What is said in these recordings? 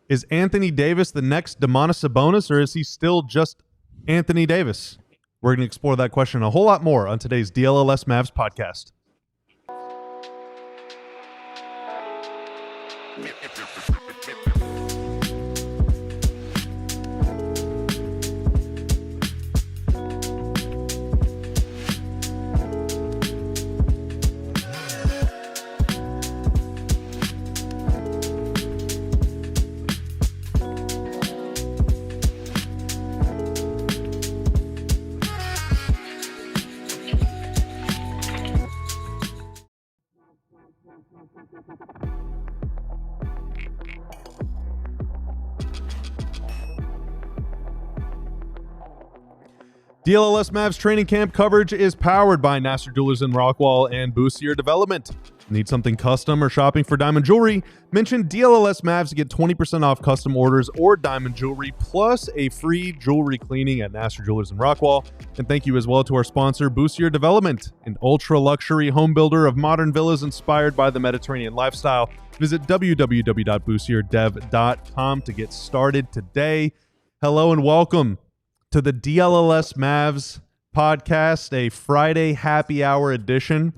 Is Anthony Davis the next Domantas Sabonis, or is he still just Anthony Davis? We're going to explore that question and a whole lot more on today's DLLS Mavs podcast. DLLS Mavs training camp coverage is powered by Nassar Jewelers in Rockwall and Boost Your Development. Need something custom or shopping for diamond jewelry? Mention DLLS Mavs to get 20% off custom orders or diamond jewelry, plus a free jewelry cleaning at Nassar Jewelers in Rockwall. And thank you as well to our sponsor, Boost Your Development, an ultra-luxury home builder of modern villas inspired by the Mediterranean lifestyle. Visit www.boostyourdev.com to get started today. Hello and welcome to the DLLS Mavs podcast, a Friday happy hour edition.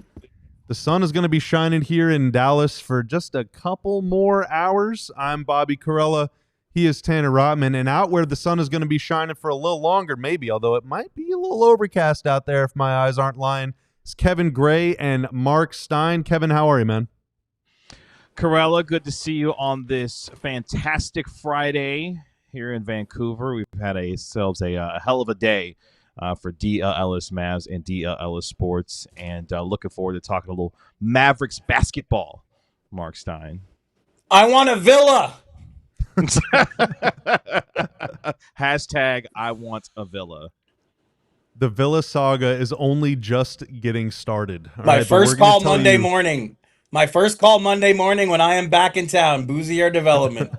The sun is going to be shining here in Dallas for just a couple more hours. I'm Bobby Corella. He is Tanner Rotman. And out where the sun is going to be shining for a little longer, maybe, although it might be a little overcast out there if my eyes aren't lying, it's Kevin Gray and Marc Stein. Kevin, how are you, man? Corella, good to see you on this fantastic Friday here in Vancouver. We've had ourselves a hell of a day for DLLS Mavs and DLLS Sports, and looking forward to talking a little Mavericks basketball. Marc Stein. I want a villa. Hashtag I want a villa. The Villa saga is only just getting started. My first call Monday morning. My first call Monday morning when I am back in town. Boozier Development.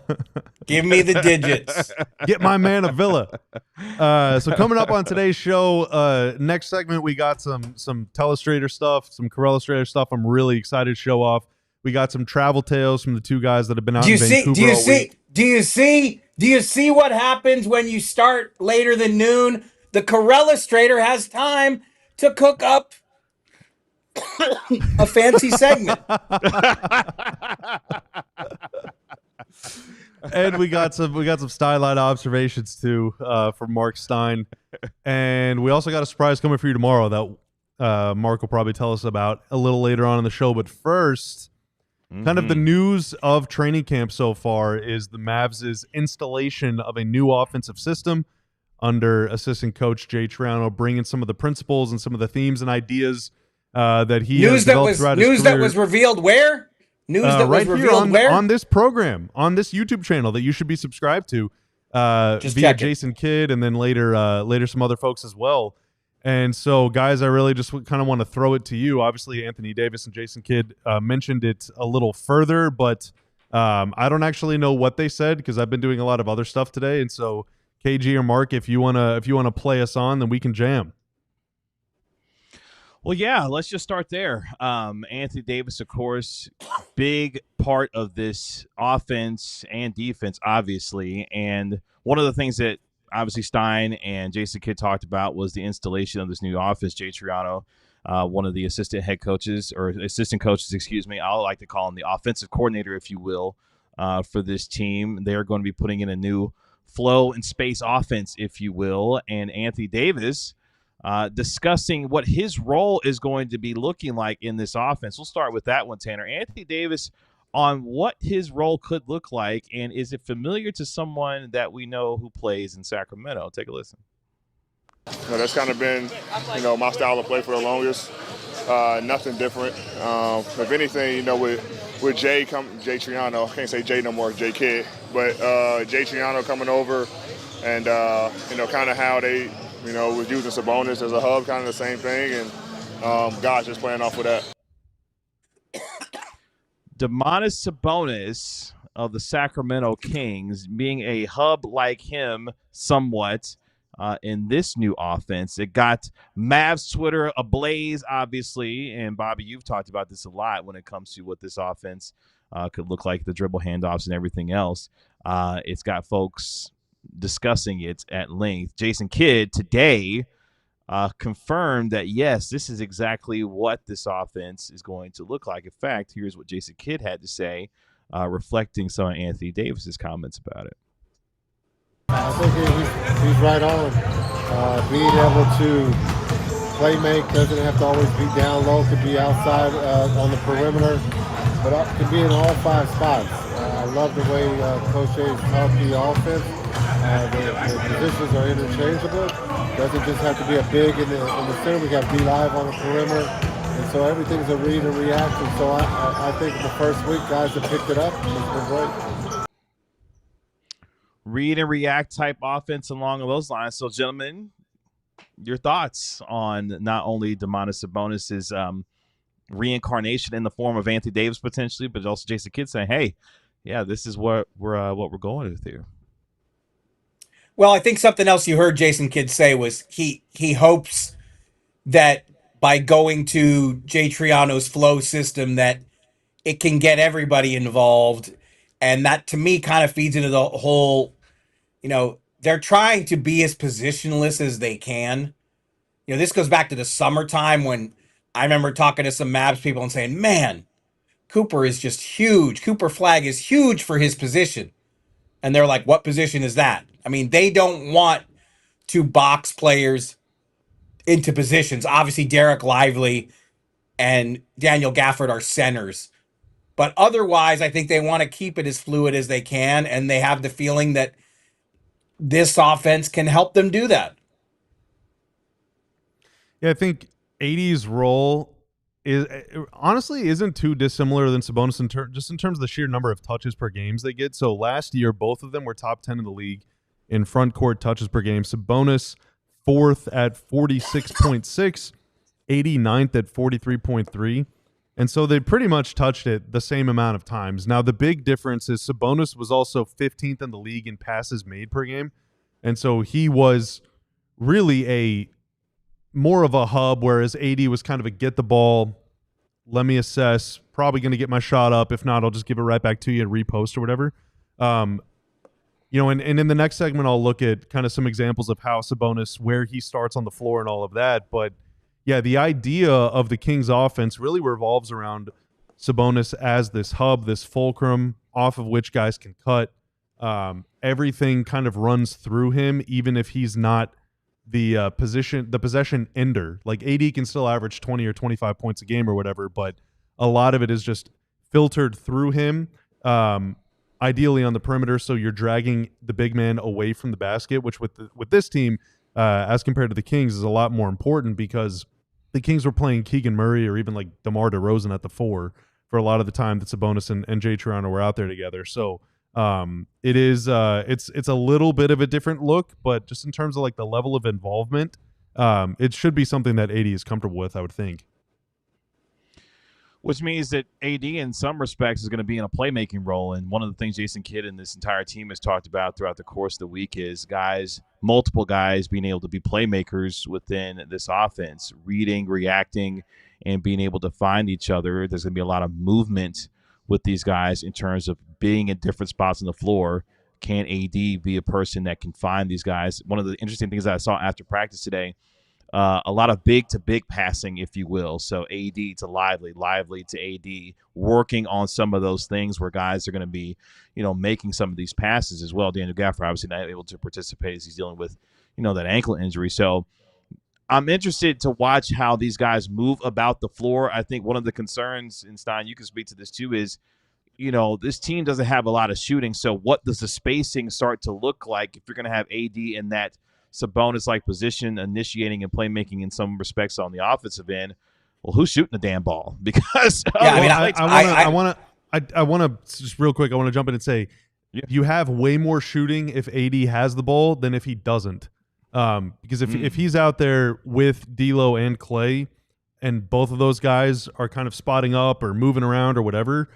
Give me the digits. Get my man a villa. So coming up on today's show, next segment, we got some Telestrator stuff, some Corellustrator stuff. I'm really excited to show off. We got some travel tales from the two guys that have been out in Vancouver all week. Do you see what happens when you start later than noon? The Corellustrator has time to cook up a fancy segment. And we got some styline observations too from Marc Stein, and we also got a surprise coming for you tomorrow that Marc will probably tell us about a little later on in the show. But first, kind of the news of training camp so far is the Mavs' installation of a new offensive system under assistant coach Jay Triano, bringing some of the principles and some of the themes and ideas that he has developed throughout his career. News that was revealed where? News that was revealed where? On this program, on this YouTube channel that you should be subscribed to via Jason Kidd, and then later some other folks as well. And so, guys, I really just kind of want to throw it to you. Obviously, Anthony Davis and Jason Kidd mentioned it a little further, but I don't actually know what they said because I've been doing a lot of other stuff today. And so, KG or Marc, if you wanna play us on, then we can jam. Well, yeah, let's just start there. Anthony Davis, of course, big part of this offense and defense, obviously. And one of the things that obviously Stein and Jason Kidd talked about was the installation of this new offense. Jay Triano, one of the assistant coaches, I like to call him the offensive coordinator, if you will, for this team. They're going to be putting in a new flow and space offense, if you will. And Anthony Davis discussing what his role is going to be looking like in this offense. We'll start with that one, Tanner. Anthony Davis, on what his role could look like, and is it familiar to someone that we know who plays in Sacramento? Take a listen. That's kind of been, my style of play for the longest. Nothing different. If anything, with Jay Triano, I can't say Jay no more, Jay Kidd, but Jay Triano coming over, and kind of how they was using Sabonis as a hub, kind of the same thing, and guys just playing off of that. Domantas Sabonis of the Sacramento Kings being a hub like him somewhat in this new offense. It got Mavs Twitter ablaze, obviously, and Bobby, you've talked about this a lot when it comes to what this offense could look like, the dribble handoffs and everything else. It's got folks discussing it at length. Jason Kidd today confirmed that, yes, this is exactly what this offense is going to look like. In fact, here's what Jason Kidd had to say, reflecting some of Anthony Davis's comments about it. I think he's right on. Being able to play make, doesn't have to always be down low, could be outside on the perimeter, but could be in all 5 spots. I love the way Coach Jay's taught the offense. The positions are interchangeable. Doesn't just have to be a big in the center. We got D-Live on the perimeter. And so everything's a read and react. And so I think in the first week, guys have picked it up. And it's been great. Read and react type offense along those lines. So, gentlemen, your thoughts on not only Domantas Sabonis' reincarnation in the form of Anthony Davis potentially, but also Jason Kidd saying, "Hey, yeah, this is what we're going with here." Well, I think something else you heard Jason Kidd say was he hopes that by going to Jay Triano's flow system that it can get everybody involved. And that, to me, kind of feeds into the whole, they're trying to be as positionless as they can. This goes back to the summertime when I remember talking to some Mavs people and saying, man, Cooper is just huge. cooperflagg is huge for his position. And they're like, what position is that? I mean, they don't want to box players into positions. Obviously, Derek Lively and Daniel Gafford are centers. But otherwise, I think they want to keep it as fluid as they can, and they have the feeling that this offense can help them do that. Yeah, I think AD's role honestly isn't too dissimilar than Sabonis in terms of the sheer number of touches per games they get. So last year, both of them were top 10 in the league in front court touches per game. Sabonis 4th at 46.6, 89th at 43.3. And so they pretty much touched it the same amount of times. Now, the big difference is Sabonis was also 15th in the league in passes made per game. And so he was really more of a hub, whereas AD was kind of a get the ball, let me assess, probably going to get my shot up. If not, I'll just give it right back to you and repost or whatever. And in the next segment, I'll look at kind of some examples of how Sabonis, where he starts on the floor and all of that. But yeah, the idea of the Kings offense really revolves around Sabonis as this hub, this fulcrum off of which guys can cut. Everything kind of runs through him, even if he's not the possession ender. Like AD can still average 20 or 25 points a game or whatever, but a lot of it is just filtered through him, ideally on the perimeter, so you're dragging the big man away from the basket, which with this team, as compared to the Kings, is a lot more important because the Kings were playing Keegan Murray or even like DeMar DeRozan at the 4 for a lot of the time that Sabonis and Jay Triano were out there together. So it is it's a little bit of a different look, but just in terms of like the level of involvement, it should be something that AD is comfortable with, I would think. Which means that AD in some respects is going to be in a playmaking role. And one of the things Jason Kidd and this entire team has talked about throughout the course of the week is multiple guys being able to be playmakers within this offense, reading, reacting, and being able to find each other. There's going to be a lot of movement with these guys in terms of being in different spots on the floor. Can AD be a person that can find these guys? One of the interesting things that I saw after practice today, a lot of big to big passing, if you will. So AD to Lively to AD, working on some of those things where guys are going to be, making some of these passes as well. Daniel Gafford obviously not able to participate as he's dealing with, that ankle injury. So I'm interested to watch how these guys move about the floor. I think one of the concerns, and Stein, you can speak to this too, is, this team doesn't have a lot of shooting. So what does the spacing start to look like if you're going to have AD in that Sabonis-like position, initiating and playmaking in some respects on the offensive end? Well, who's shooting the damn ball? Because I want to just real quick. I want to jump in and say, you have way more shooting if AD has the ball than if he doesn't. Because if he's out there with D'Lo and Clay, and both of those guys are kind of spotting up or moving around or whatever,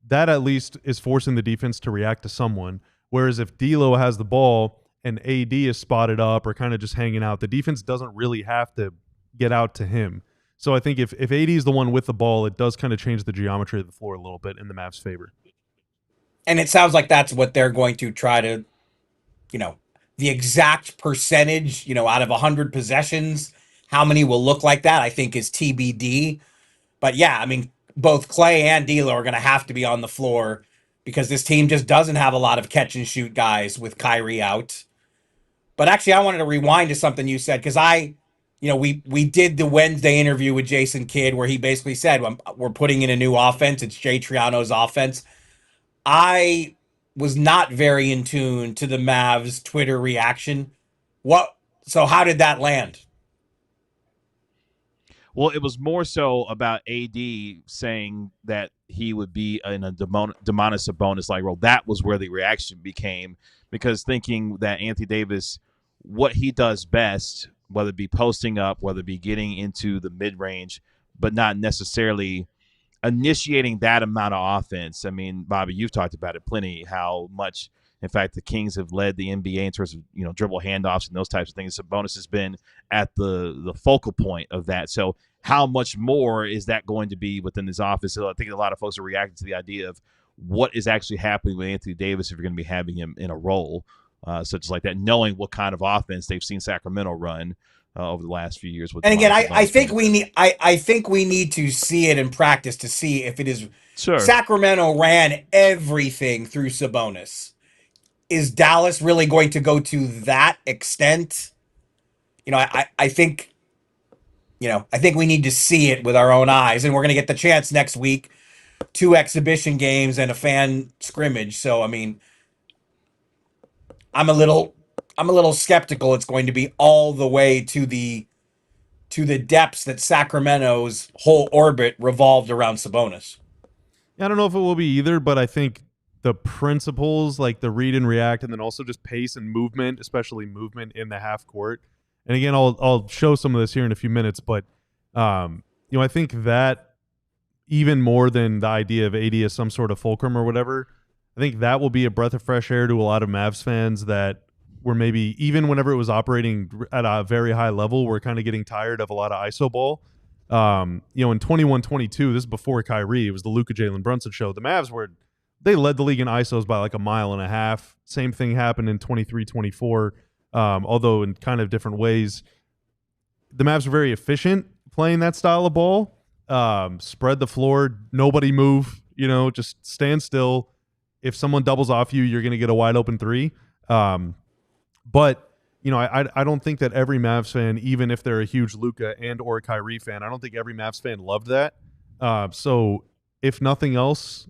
that at least is forcing the defense to react to someone. Whereas if D'Lo has the ball and AD is spotted up or kind of just hanging out, the defense doesn't really have to get out to him. So I think if AD is the one with the ball, it does kind of change the geometry of the floor a little bit in the Mavs' favor. And it sounds like that's what they're going to try to, the exact percentage, out of 100 possessions, how many will look like that, I think is TBD. But yeah, I mean, both Clay and D'Lo are going to have to be on the floor because this team just doesn't have a lot of catch and shoot guys with Kyrie out. But actually, I wanted to rewind to something you said because we did the Wednesday interview with Jason Kidd where he basically said we're putting in a new offense. It's Jay Triano's offense. I was not very in tune to the Mavs Twitter reaction. So how did that land? Well, it was more so about AD saying that he would be in a Domantas Sabonis like role. That was where the reaction became, because thinking that Anthony Davis, what he does best, whether it be posting up, whether it be getting into the mid-range, but not necessarily initiating that amount of offense. I mean, Bobby, you've talked about it plenty, how much, in fact, the Kings have led the NBA in terms of, dribble handoffs and those types of things. Sabonis has been at the focal point of that. So how much more is that going to be within this office? So I think a lot of folks are reacting to the idea of what is actually happening with Anthony Davis if you're going to be having him in a role such as like that, knowing what kind of offense they've seen Sacramento run over the last few years. With and again, I think we need to see it in practice to see if it is. Sure. Sacramento ran everything through Sabonis. Is Dallas really going to go to that extent? I think we need to see it with our own eyes, and we're going to get the chance next week. 2 exhibition games and a fan scrimmage. So, I mean, I'm a little skeptical it's going to be all the way to the depths that Sacramento's whole orbit revolved around Sabonis. I don't know if it will be either, but I think the principles, like the read and react, and then also just pace and movement, especially movement in the half court. And again, I'll show some of this here in a few minutes, but I think that even more than the idea of AD as some sort of fulcrum or whatever, I think that will be a breath of fresh air to a lot of Mavs fans that were maybe, even whenever it was operating at a very high level, we're kind of getting tired of a lot of ISO ball. In 21-22, this is before Kyrie, it was the Luka Jalen Brunson show. The Mavs they led the league in ISOs by like a mile and a half. Same thing happened in 23-24, although in kind of different ways. The Mavs were very efficient playing that style of ball. Spread the floor, nobody move, just stand still. If someone doubles off you, you're going to get a wide open 3. But I don't think that every Mavs fan, even if they're a huge Luka and or Kyrie fan, I don't think every Mavs fan loved that. So if nothing else,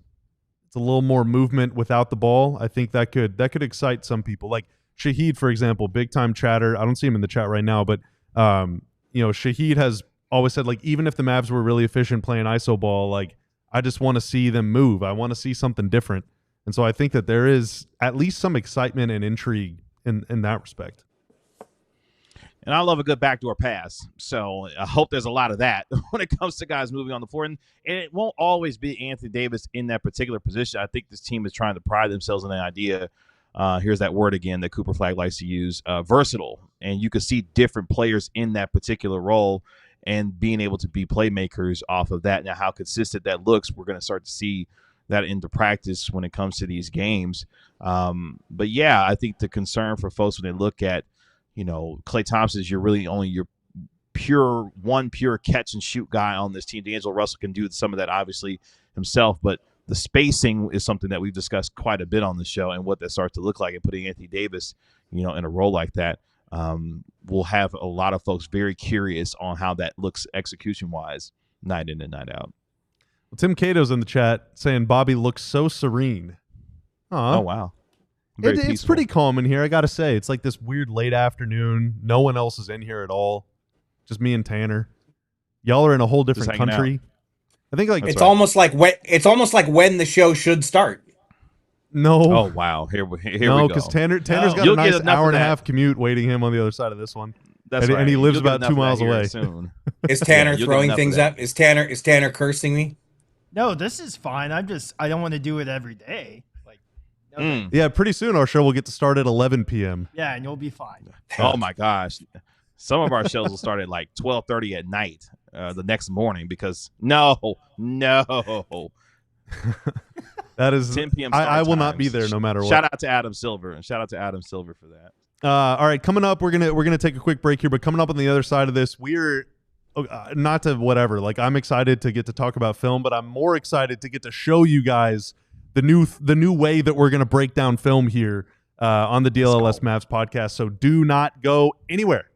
it's a little more movement without the ball. I think that could excite some people. Like Shahid, for example, big time chatter. I don't see him in the chat right now, but Shahid has always said, like, even if the Mavs were really efficient playing ISO ball, like, I just want to see them move. I want to see something different. And so I think that there is at least some excitement and intrigue in that respect. And I love a good backdoor pass. So I hope there's a lot of that when it comes to guys moving on the floor. And it won't always be Anthony Davis in that particular position. I think this team is trying to pride themselves on the idea, here's that word again that Cooper Flag likes to use, versatile. And you can see different players in that particular role and being able to be playmakers off of that. Now, how consistent that looks, we're going to start to see that into practice when it comes to these games. But yeah, I think the concern for folks when they look at, Klay Thompson is your pure catch and shoot guy on this team. D'Angelo Russell can do some of that obviously himself, but the spacing is something that we've discussed quite a bit on the show, and what that starts to look like, and putting Anthony Davis, in a role like that, will have a lot of folks very curious on how that looks execution-wise, night in and night out. Well, Tim Cato's in the chat saying Bobby looks so serene. Oh, wow. It's pretty calm in here, I got to say. It's like this weird late afternoon. No one else is in here at all. Just me and Tanner. Y'all are in a whole different country. I think it's right. almost like when the show should start. No. Oh wow. Here we go. No, because Tanner's got a nice hour and a half commute waiting him on the other side of this one. That's right. And he lives about 2 miles away. Is Tanner throwing things up? Is Tanner cursing me? No, this is fine. I don't want to do it every day. Yeah, pretty soon our show will get to start at 11 p.m. Yeah, and you'll be fine. Oh my gosh. Some of our shows will start at like 12:30 at night the next morning because no. That is 10 p.m. I will start not be times. there no matter what. Shout out to Adam Silver for that. All right, coming up, we're gonna take a quick break here, but coming up on the other side of this, we're not to whatever. Like, I'm excited to get to talk about film, but I'm more excited to get to show you guys the new way that we're gonna break down film here on the DLLS Mavs podcast. So do not go anywhere.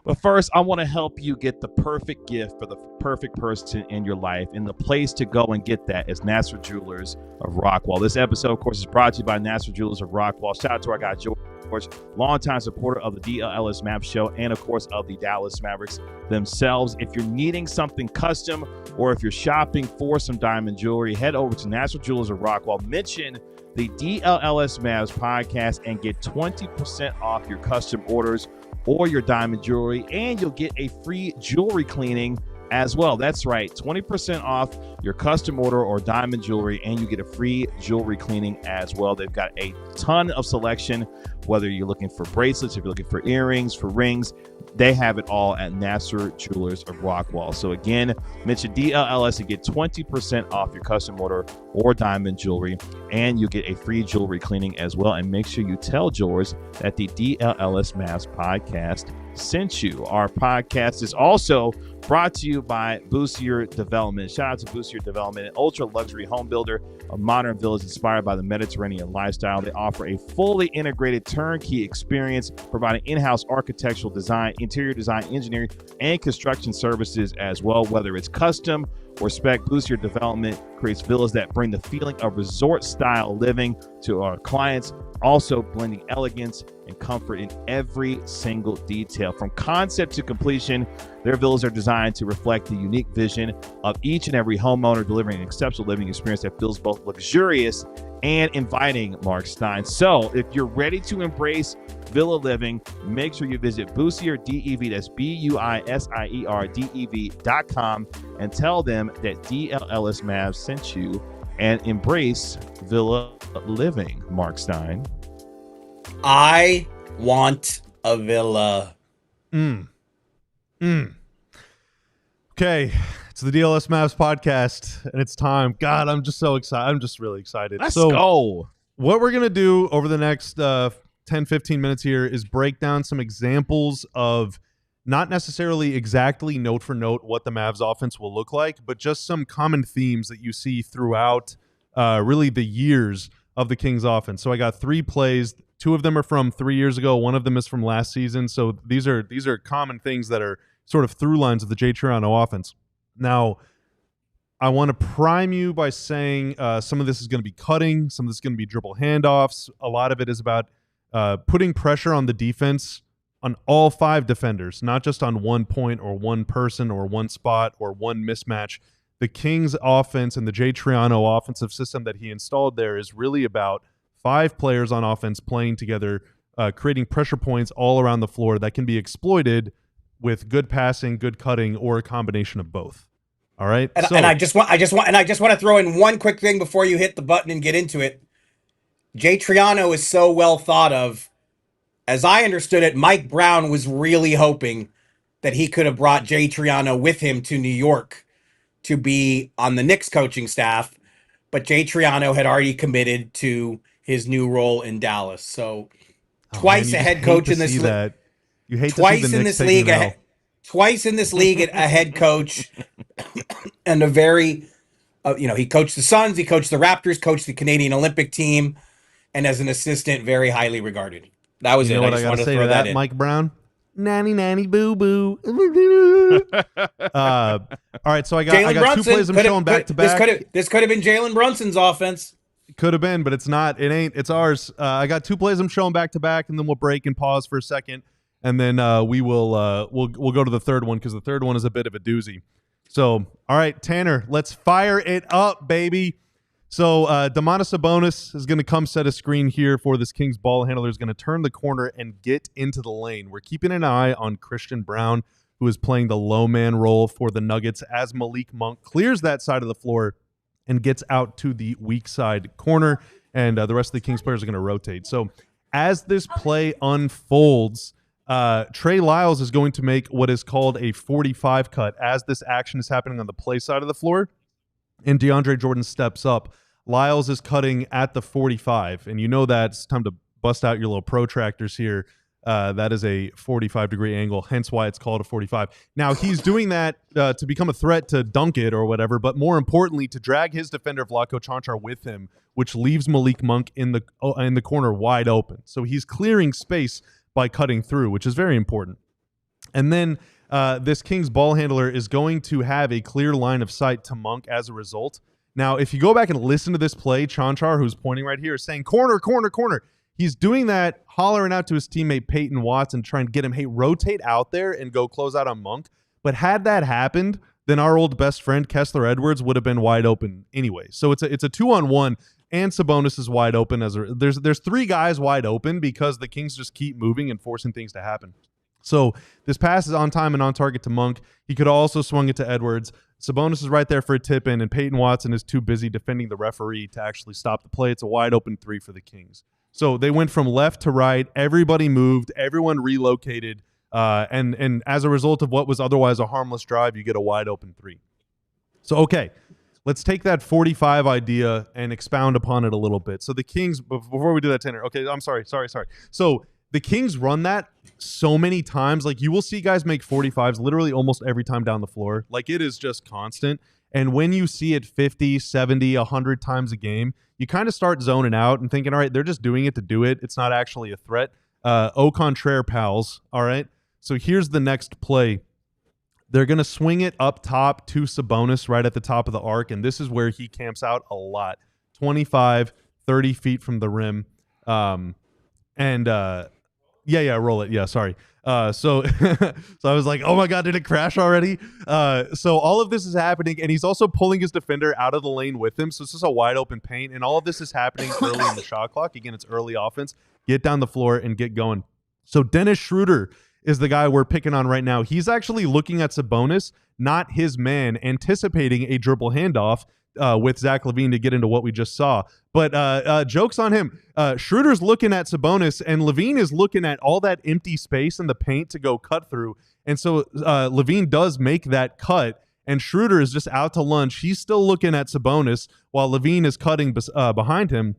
But first, I want to help you get the perfect gift for the perfect person in your life. And the place to go and get that is Nassar Jewelers of Rockwall. This episode, of course, is brought to you by Nassar Jewelers of Rockwall. Shout out to our guy, George, longtime supporter of the DLLS Mavs show and, of course, of the Dallas Mavericks themselves. If you're needing something custom or if you're shopping for some diamond jewelry, head over to Nassar Jewelers of Rockwall. Mention the DLLS Mavs podcast and get 20% off your custom orders or your diamond jewelry, and you'll get a free jewelry cleaning as well. That's right, 20% off your custom order or diamond jewelry, and you get a free jewelry cleaning as well. They've got a ton of selection, whether you're looking for bracelets, if you're looking for earrings, for rings, they have it all at Nassar Jewelers of Rockwall. So again, mention DLLS and get 20% off your custom order or diamond jewelry, and you get a free jewelry cleaning as well. And make sure you tell George that the DLLS Mavs podcast sent you. Our podcast is also brought to you by Boostier Development. Shout out to Boostier Development, an ultra luxury home builder, a modern village inspired by the Mediterranean lifestyle. They offer a fully integrated turnkey experience, providing in-house architectural design, interior design, engineering, and construction services as well. Whether it's custom or spec, Boostier Development creates villas that bring the feeling of resort-style living to our clients, also blending elegance and comfort in every single detail. From concept to completion, their villas are designed to reflect the unique vision of each and every homeowner, delivering an exceptional living experience that feels both luxurious and inviting, Marc Stein. So if you're ready to embrace villa living, make sure you visit Boostier DEV, that's BUISIER DEV.com, and tell them that DLLS Mavs sent you, and embrace villa living, Marc Stein. I want a villa. Okay, it's the DLS Mavs podcast, and it's time. God, I'm just so excited. I'm just really excited. Let's go. What we're going to do over the next 10, 15 minutes here is break down some examples of not necessarily exactly note for note what the Mavs offense will look like, but just some common themes that you see throughout really the years of the Kings offense. So I got 3 plays. 2 of them are from 3 years ago. 1 of them is from last season. So these are common things that are sort of through lines of the Jay Triano offense. Now, I want to prime you by saying some of this is going to be cutting, some of this is going to be dribble handoffs. A lot of it is about putting pressure on the defense on all 5 defenders, not just on one point or one person or one spot or one mismatch. The Kings offense and the Jay Triano offensive system that he installed there is really about 5 players on offense playing together, creating pressure points all around the floor that can be exploited with good passing, good cutting, or a combination of both. All right. And I just want to throw in one quick thing before you hit the button and get into it. Jay Triano is so well thought of. As I understood it, Mike Brown was really hoping that he could have brought Jay Triano with him to New York to be on the Knicks coaching staff, but Jay Triano had already committed to his new role in Dallas. So twice a head coach in this league. You hate twice to see the in Knicks this league, taking an L. twice in this league, a head coach, and a very, he coached the Suns, he coached the Raptors, coached the Canadian Olympic team, and as an assistant, very highly regarded. That was You it. know what I I just got wanted to to say throw to that that, in. Mike Brown? Nanny, nanny, boo, boo. All right, so I got 2 plays I'm showing back to back. This could have been Jalen Brunson's offense. Could have been, but it's not. It ain't. It's ours. I got 2 plays I'm showing back to back, and then we'll break and pause for a second, and then we'll go to the third one because the third one is a bit of a doozy. So, all right, Tanner, let's fire it up, baby. So Domantas Sabonis is going to come set a screen here for this Kings ball handler. Is going to turn the corner and get into the lane. We're keeping an eye on Christian Brown, who is playing the low man role for the Nuggets as Malik Monk clears that side of the floor and gets out to the weak side corner, and the rest of the Kings players are going to rotate. So as this play unfolds, Trey Lyles is going to make what is called a 45 cut as this action is happening on the play side of the floor, and DeAndre Jordan steps up. Lyles is cutting at the 45, and you know that it's time to bust out your little protractors here. That is a 45-degree angle, hence why it's called a 45. Now, he's doing that to become a threat to dunk it or whatever, but more importantly, to drag his defender, Vlatko Čančar, with him, which leaves Malik Monk in the corner wide open. So he's clearing space by cutting through, which is very important. And then this Kings ball handler is going to have a clear line of sight to Monk as a result. Now, if you go back and listen to this play, Čančar, who's pointing right here, is saying, corner, corner, corner. He's doing that, hollering out to his teammate Peyton Watson, trying to get him, hey, rotate out there and go close out on Monk. But had that happened, then our old best friend Kessler Edwards would have been wide open anyway. So it's a 2-on-1, and Sabonis is wide open. There's three guys wide open because the Kings just keep moving and forcing things to happen. So this pass is on time and on target to Monk. He could also swung it to Edwards. Sabonis is right there for a tip-in, and Peyton Watson is too busy defending the referee to actually stop the play. It's a wide open three for the Kings. So they went from left to right. Everybody moved. Everyone relocated. And as a result of what was otherwise a harmless drive, you get a wide open three. So, okay, let's take that 45 idea and expound upon it a little bit. So the Kings, before we do that, Tanner, okay, I'm sorry. So the Kings run that so many times. Like, you will see guys make 45s literally almost every time down the floor. Like, it is just constant. And when you see it 50, 70, 100 times a game, you kind of start zoning out and thinking, all right, they're just doing it to do it. It's not actually a threat. Au contraire, pals. All right. So here's the next play. They're going to swing it up top to Sabonis right at the top of the arc, and this is where he camps out a lot. 25, 30 feet from the rim. Roll it. Yeah, sorry. So I was like, oh my God, did it crash already? So all of this is happening, and he's also pulling his defender out of the lane with him. So it's just a wide open paint, and all of this is happening early in the shot clock. Again, it's early offense. Get down the floor and get going. So Dennis Schroeder is the guy we're picking on right now. He's actually looking at Sabonis, not his man, anticipating a dribble handoff with Zach LaVine to get into what we just saw. But joke's on him. Schroeder's looking at Sabonis, and LaVine is looking at all that empty space in the paint to go cut through. And so LaVine does make that cut, and Schroeder is just out to lunch. He's still looking at Sabonis while LaVine is cutting behind him.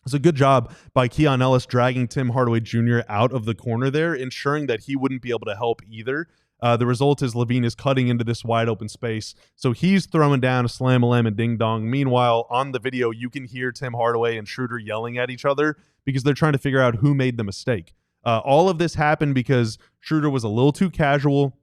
It's a good job by Keon Ellis dragging Tim Hardaway Jr. out of the corner there, ensuring that he wouldn't be able to help either. The result is LaVine is cutting into this wide open space. So he's throwing down a slam-a-lam and ding-dong. Meanwhile, on the video, you can hear Tim Hardaway and Schroeder yelling at each other because they're trying to figure out who made the mistake. All of this happened because Schroeder was a little too casual.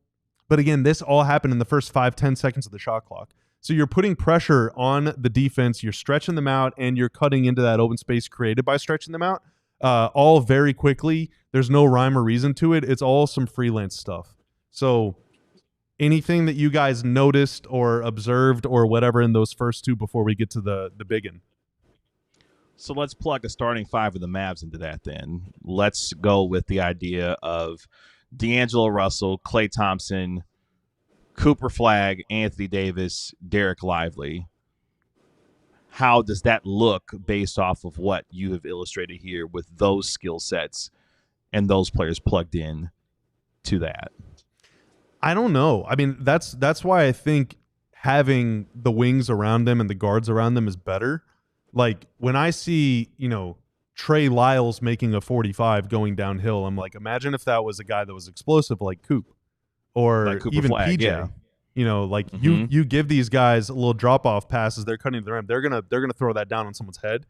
But again, this all happened in the first 5-10 seconds of the shot clock. So you're putting pressure on the defense, you're stretching them out, and you're cutting into that open space created by stretching them out, all very quickly. There's no rhyme or reason to it. It's all some freelance stuff. So anything that you guys noticed or observed or whatever in those first two before we get to the biggin? So let's plug a starting five of the Mavs into that then. Let's go with the idea of D'Angelo Russell, Klay Thompson, Cooper Flagg, Anthony Davis, Derek Lively. How does that look based off of what you have illustrated here with those skill sets and those players plugged in to that? I don't know. I mean, that's why I think having the wings around them and the guards around them is better. Like, when I see, Trey Lyles making a 45 going downhill, I'm like, imagine if that was a guy that was explosive like Coop. Or like even Flagg, PJ, yeah. You give these guys a little drop off passes. They're cutting to the rim. They're gonna throw that down on someone's head.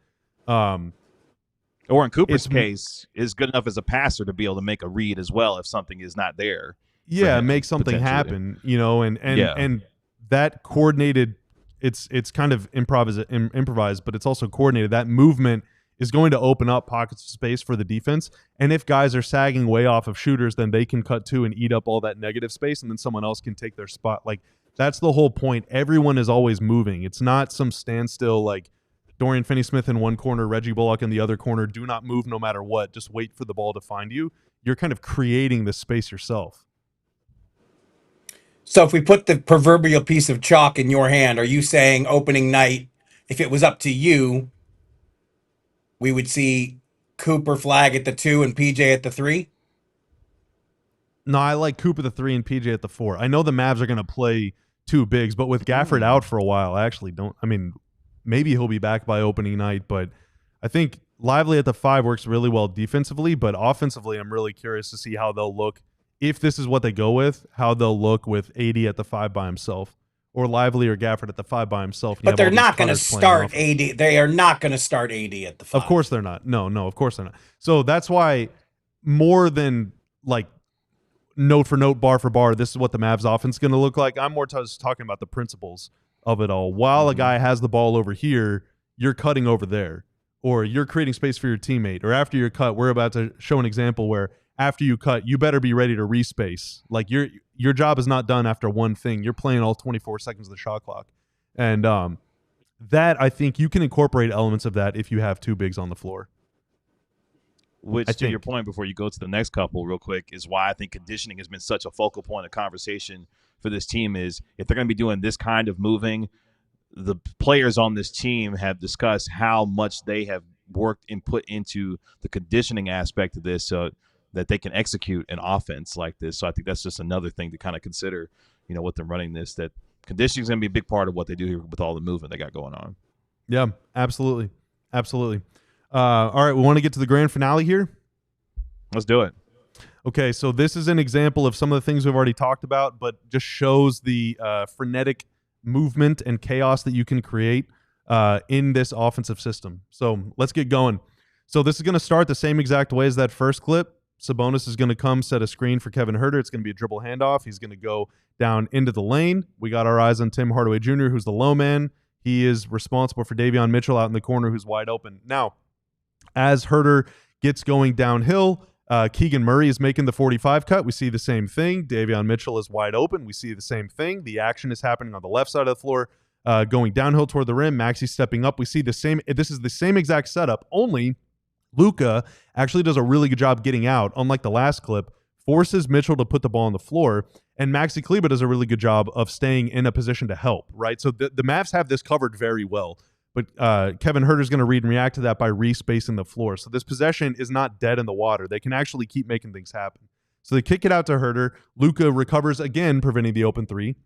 Or in Cooper's case, is good enough as a passer to be able to make a read as well if something is not there. Yeah, make something happen. And that coordinated. It's kind of improvised, but it's also coordinated. That movement is going to open up pockets of space for the defense. And if guys are sagging way off of shooters, then they can cut to and eat up all that negative space, and then someone else can take their spot. Like, that's the whole point. Everyone is always moving. It's not some standstill like Dorian Finney-Smith in one corner, Reggie Bullock in the other corner. Do not move no matter what. Just wait for the ball to find you. You're kind of creating this space yourself. So if we put the proverbial piece of chalk in your hand, are you saying opening night, if it was up to you, we would see Cooper Flagg at the 2 and PJ at the 3? No, I like Cooper the 3 and PJ at the 4. I know the Mavs are going to play two bigs, but with Gafford out for a while, I actually don't. I mean, maybe he'll be back by opening night, but I think Lively at the 5 works really well defensively, but offensively, I'm really curious to see how they'll look. If this is what they go with, how they'll look with AD at the 5 by himself, or Lively or Gafford at the 5 by himself. But they're not going to start AD. They are not going to start AD at the 5. Of course they're not. No, of course they're not. So that's why more than like note for note, bar for bar, this is what the Mavs offense is going to look like. I'm more just talking about the principles of it all. While a guy has the ball over here, you're cutting over there, or you're creating space for your teammate, or after your cut, we're about to show an example where after you cut, you better be ready to respace. Like your job is not done after one thing. You're playing all 24 seconds of the shot clock. And that, I think you can incorporate elements of that if you have two bigs on the floor. Which, to your point, before you go to the next couple real quick, is why I think conditioning has been such a focal point of conversation for this team. Is if they're going to be doing this kind of moving, the players on this team have discussed how much they have worked and put into the conditioning aspect of this so that they can execute an offense like this. So I think that's just another thing to kind of consider, with them running this, that conditioning is going to be a big part of what they do here with all the movement they got going on. Yeah, absolutely. Absolutely. All right, we want to get to the grand finale here. Let's do it. Okay, so this is an example of some of the things we've already talked about, but just shows the frenetic movement and chaos that you can create in this offensive system. So let's get going. So this is going to start the same exact way as that first clip. Sabonis is going to come set a screen for Kevin Huerter. It's going to be a dribble handoff. He's going to go down into the lane. We got our eyes on Tim Hardaway Jr., who's the low man. He is responsible for Davion Mitchell out in the corner, who's wide open. Now, as Huerter gets going downhill, Keegan Murray is making the 45 cut. We see the same thing. Davion Mitchell is wide open. We see the same thing. The action is happening on the left side of the floor, going downhill toward the rim. Maxey stepping up. We see the same. This is the same exact setup, only Luka actually does a really good job getting out, unlike the last clip, forces Mitchell to put the ball on the floor, and Maxi Kleber does a really good job of staying in a position to help, right? So the Mavs have this covered very well, but Kevin Huerter is going to read and react to that by respacing the floor. So this possession is not dead in the water. They can actually keep making things happen. So they kick it out to Huerter. Luka recovers again, preventing the open three.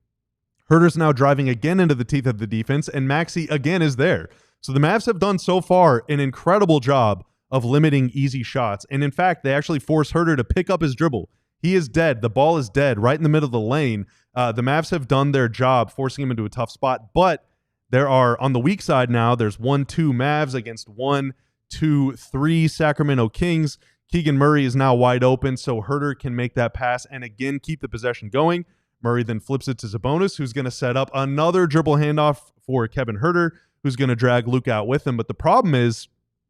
Huerter's now driving again into the teeth of the defense, and Maxey again is there. So the Mavs have done so far an incredible job of limiting easy shots. And in fact, they actually force Huerter to pick up his dribble. He is dead. The ball is dead right in the middle of the lane. The Mavs have done their job forcing him into a tough spot, but there are, on the weak side now, there's 1-2 Mavs against 1-2-3 Sacramento Kings. Keegan Murray is now wide open, so Huerter can make that pass and again keep the possession going. Murray then flips it to Sabonis, who's going to set up another dribble handoff for Kevin Huerter, who's going to drag Luka out with him. But the problem is,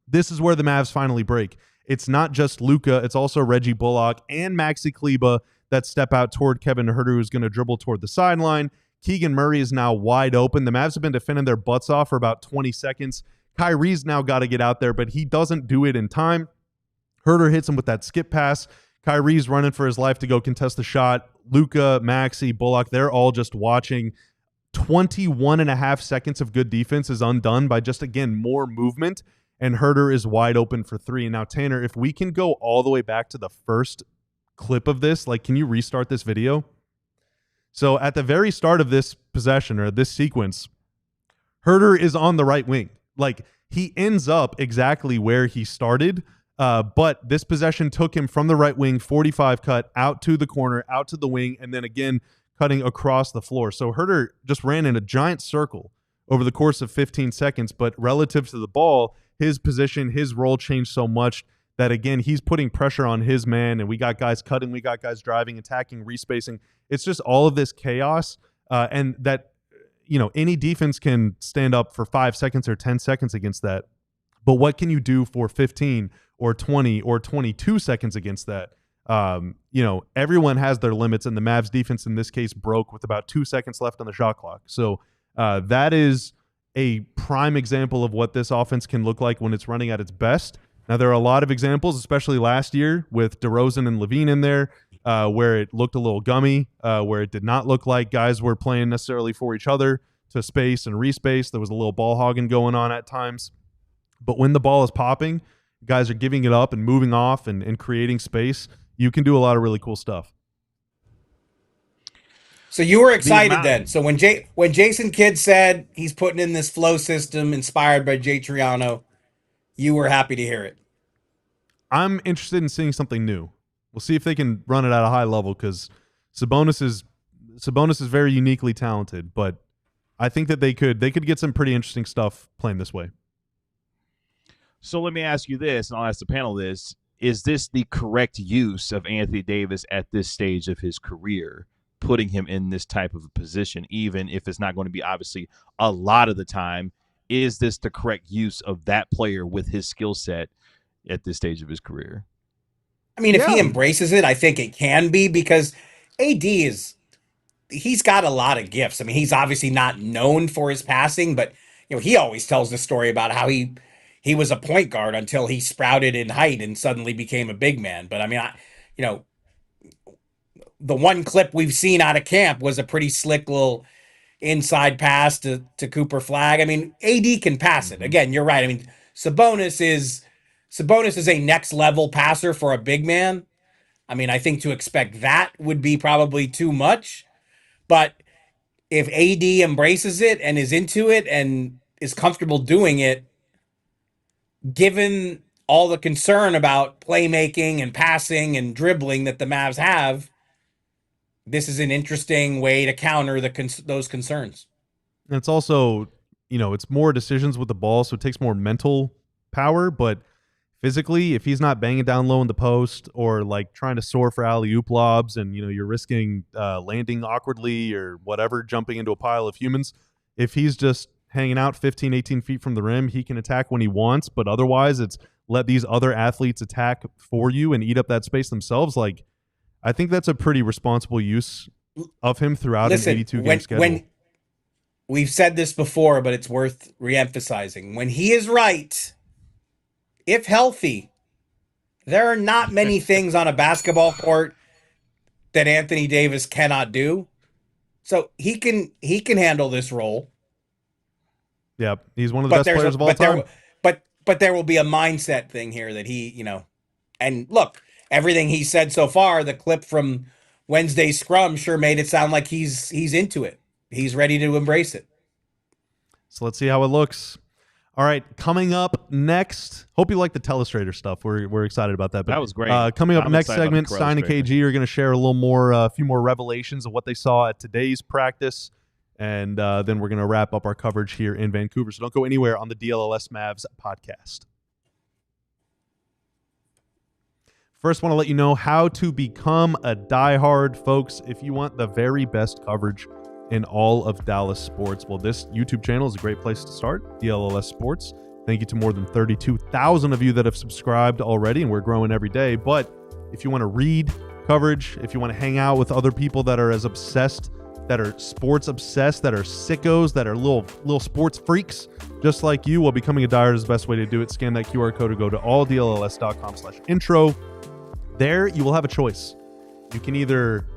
this is where the Mavs finally break. It's not just Luka, it's also Reggie Bullock and Maxi Kleber that step out toward Kevin Huerter, who's going to dribble toward the sideline. Keegan Murray is now wide open. The Mavs have been defending their butts off for about 20 seconds. Kyrie's now got to get out there, but he doesn't do it in time. Huerter hits him with that skip pass. Kyrie's running for his life to go contest the shot. Luka, Maxi, Bullock, they're all just watching. 21 and a half seconds of good defense is undone by just, again, more movement. And Huerter is wide open for three. And now, Tanner, if we can go all the way back to the first clip of this, like, can you restart this video? So at the very start of this possession or this sequence, Huerter is on the right wing. Like, he ends up exactly where he started, but this possession took him from the right wing, 45 cut, out to the corner, out to the wing, and then again cutting across the floor. So Huerter just ran in a giant circle over the course of 15 seconds, but relative to the ball, his position, his role changed so much that, again, he's putting pressure on his man, and we got guys cutting, we got guys driving, attacking, respacing. It's just all of this chaos, and that, any defense can stand up for 5 seconds or 10 seconds against that. But what can you do for 15 or 20 or 22 seconds against that? Everyone has their limits, and the Mavs defense in this case broke with about 2 seconds left on the shot clock. So that is a prime example of what this offense can look like when it's running at its best. Now, there are a lot of examples, especially last year with DeRozan and Levine in there, where it looked a little gummy, where it did not look like guys were playing necessarily for each other to space and respace. There was a little ball hogging going on at times. But when the ball is popping, guys are giving it up and moving off and creating space. You can do a lot of really cool stuff. So you were excited amount- then. So when Jason Kidd said he's putting in this flow system inspired by Jay Triano, you were happy to hear it. I'm interested in seeing something new. We'll see if they can run it at a high level because Sabonis is very uniquely talented, but I think that they could get some pretty interesting stuff playing this way. So let me ask you this, and I'll ask the panel this. Is this the correct use of Anthony Davis at this stage of his career, putting him in this type of a position, even if it's not going to be obviously a lot of the time? Is this the correct use of that player with his skill set at this stage of his career? I mean, if he embraces it, I think it can be because AD he's got a lot of gifts. I mean, he's obviously not known for his passing, but he always tells the story about how he was a point guard until he sprouted in height and suddenly became a big man. But I mean, the one clip we've seen out of camp was a pretty slick little inside pass to Cooper Flagg. I mean, AD can pass it. Again, you're right. I mean, Sabonis is a next level passer for a big man. I mean, I think to expect that would be probably too much. But if AD embraces it and is into it and is comfortable doing it, given all the concern about playmaking and passing and dribbling that the Mavs have, this is an interesting way to counter those concerns. And it's also, it's more decisions with the ball, so it takes more mental power, but physically, if he's not banging down low in the post or like trying to soar for alley-oop lobs and, you're risking landing awkwardly or whatever, jumping into a pile of humans, if he's just hanging out 15, 18 feet from the rim, he can attack when he wants, but otherwise it's let these other athletes attack for you and eat up that space themselves. Like, I think that's a pretty responsible use of him throughout an 82-game schedule. When we've said this before, but it's worth reemphasizing. When he is right, if healthy, there are not many things on a basketball court that Anthony Davis cannot do. So he can handle this role. Yeah, he's one of the best players of all time. But there will be a mindset thing here that he, and look, everything he said so far, the clip from Wednesday's scrum sure made it sound like he's into it. He's ready to embrace it. So let's see how it looks. All right, coming up next. Hope you like the Telestrator stuff. We're excited about that. But, that was great. Coming up next segment, Stein and KG are going to share a few more revelations of what they saw at today's practice, and then we're going to wrap up our coverage here in Vancouver. So don't go anywhere on the DLLS Mavs podcast. First, want to let you know how to become a diehard, folks. If you want the very best coverage in all of Dallas sports, well, this YouTube channel is a great place to start, DLLS Sports. Thank you to more than 32,000 of you that have subscribed already, and we're growing every day. But if you want to read coverage, if you want to hang out with other people that are as obsessed, that are sports obsessed, that are sickos, that are little sports freaks, just like you, well, becoming a diehard is the best way to do it. Scan that QR code to go to alldlls.com/intro. There, you will have a choice. You can either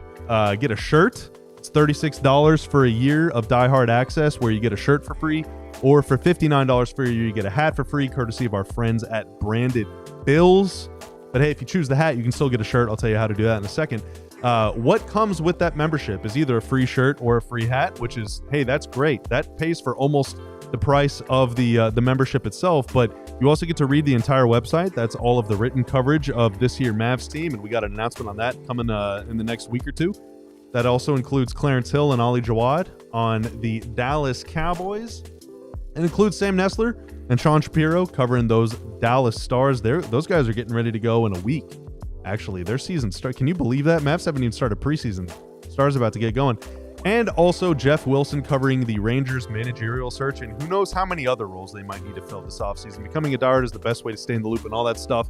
get a shirt. It's $36 for a year of diehard access where you get a shirt for free, or for $59 for a year, you get a hat for free, courtesy of our friends at Branded Bills. But hey, if you choose the hat, you can still get a shirt. I'll tell you how to do that in a second. What comes with that membership is either a free shirt or a free hat, which is, hey, that's great. That pays for almost the price of the membership itself, but you also get to read the entire website. That's all of the written coverage of this year Mavs team, and we got an announcement on that coming in the next week or two. That also includes Clarence Hill and Ali Jawad on the Dallas Cowboys. It includes Sam Nessler and Sean Shapiro covering those Dallas Stars. Those guys are getting ready to go in a week. Actually, their season start. Can you believe that? Mavs haven't even started preseason. Stars about to get going. And also Jeff Wilson covering the Rangers managerial search, and who knows how many other roles they might need to fill this offseason. Becoming a diehard is the best way to stay in the loop and all that stuff.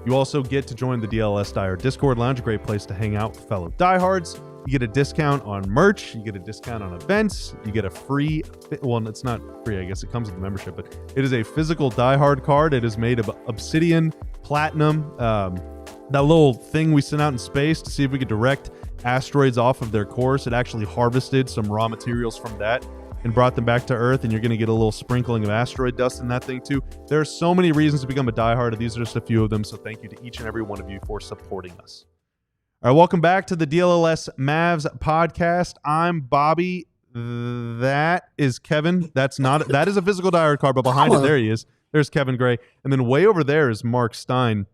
You also get to join the DLS Diehard Discord Lounge, a great place to hang out with fellow diehards. You get a discount on merch. You get a discount on events. You get a free, well, it's not free, I guess it comes with the membership, but it is a physical diehard card. It is made of obsidian, platinum, that little thing we sent out in space to see if we could direct asteroids off of their course. It actually harvested some raw materials from that and brought them back to Earth, and you're going to get a little sprinkling of asteroid dust in that thing too. There are so many reasons to become a diehard, and these are just a few of them, so thank you to each and every one of you for supporting us. All right, welcome back to the DLLS Mavs podcast. I'm Bobby. That is Kevin. That is a physical diehard card, but behind it, there he is. There's Kevin Gray. And then way over there is Marc Stein.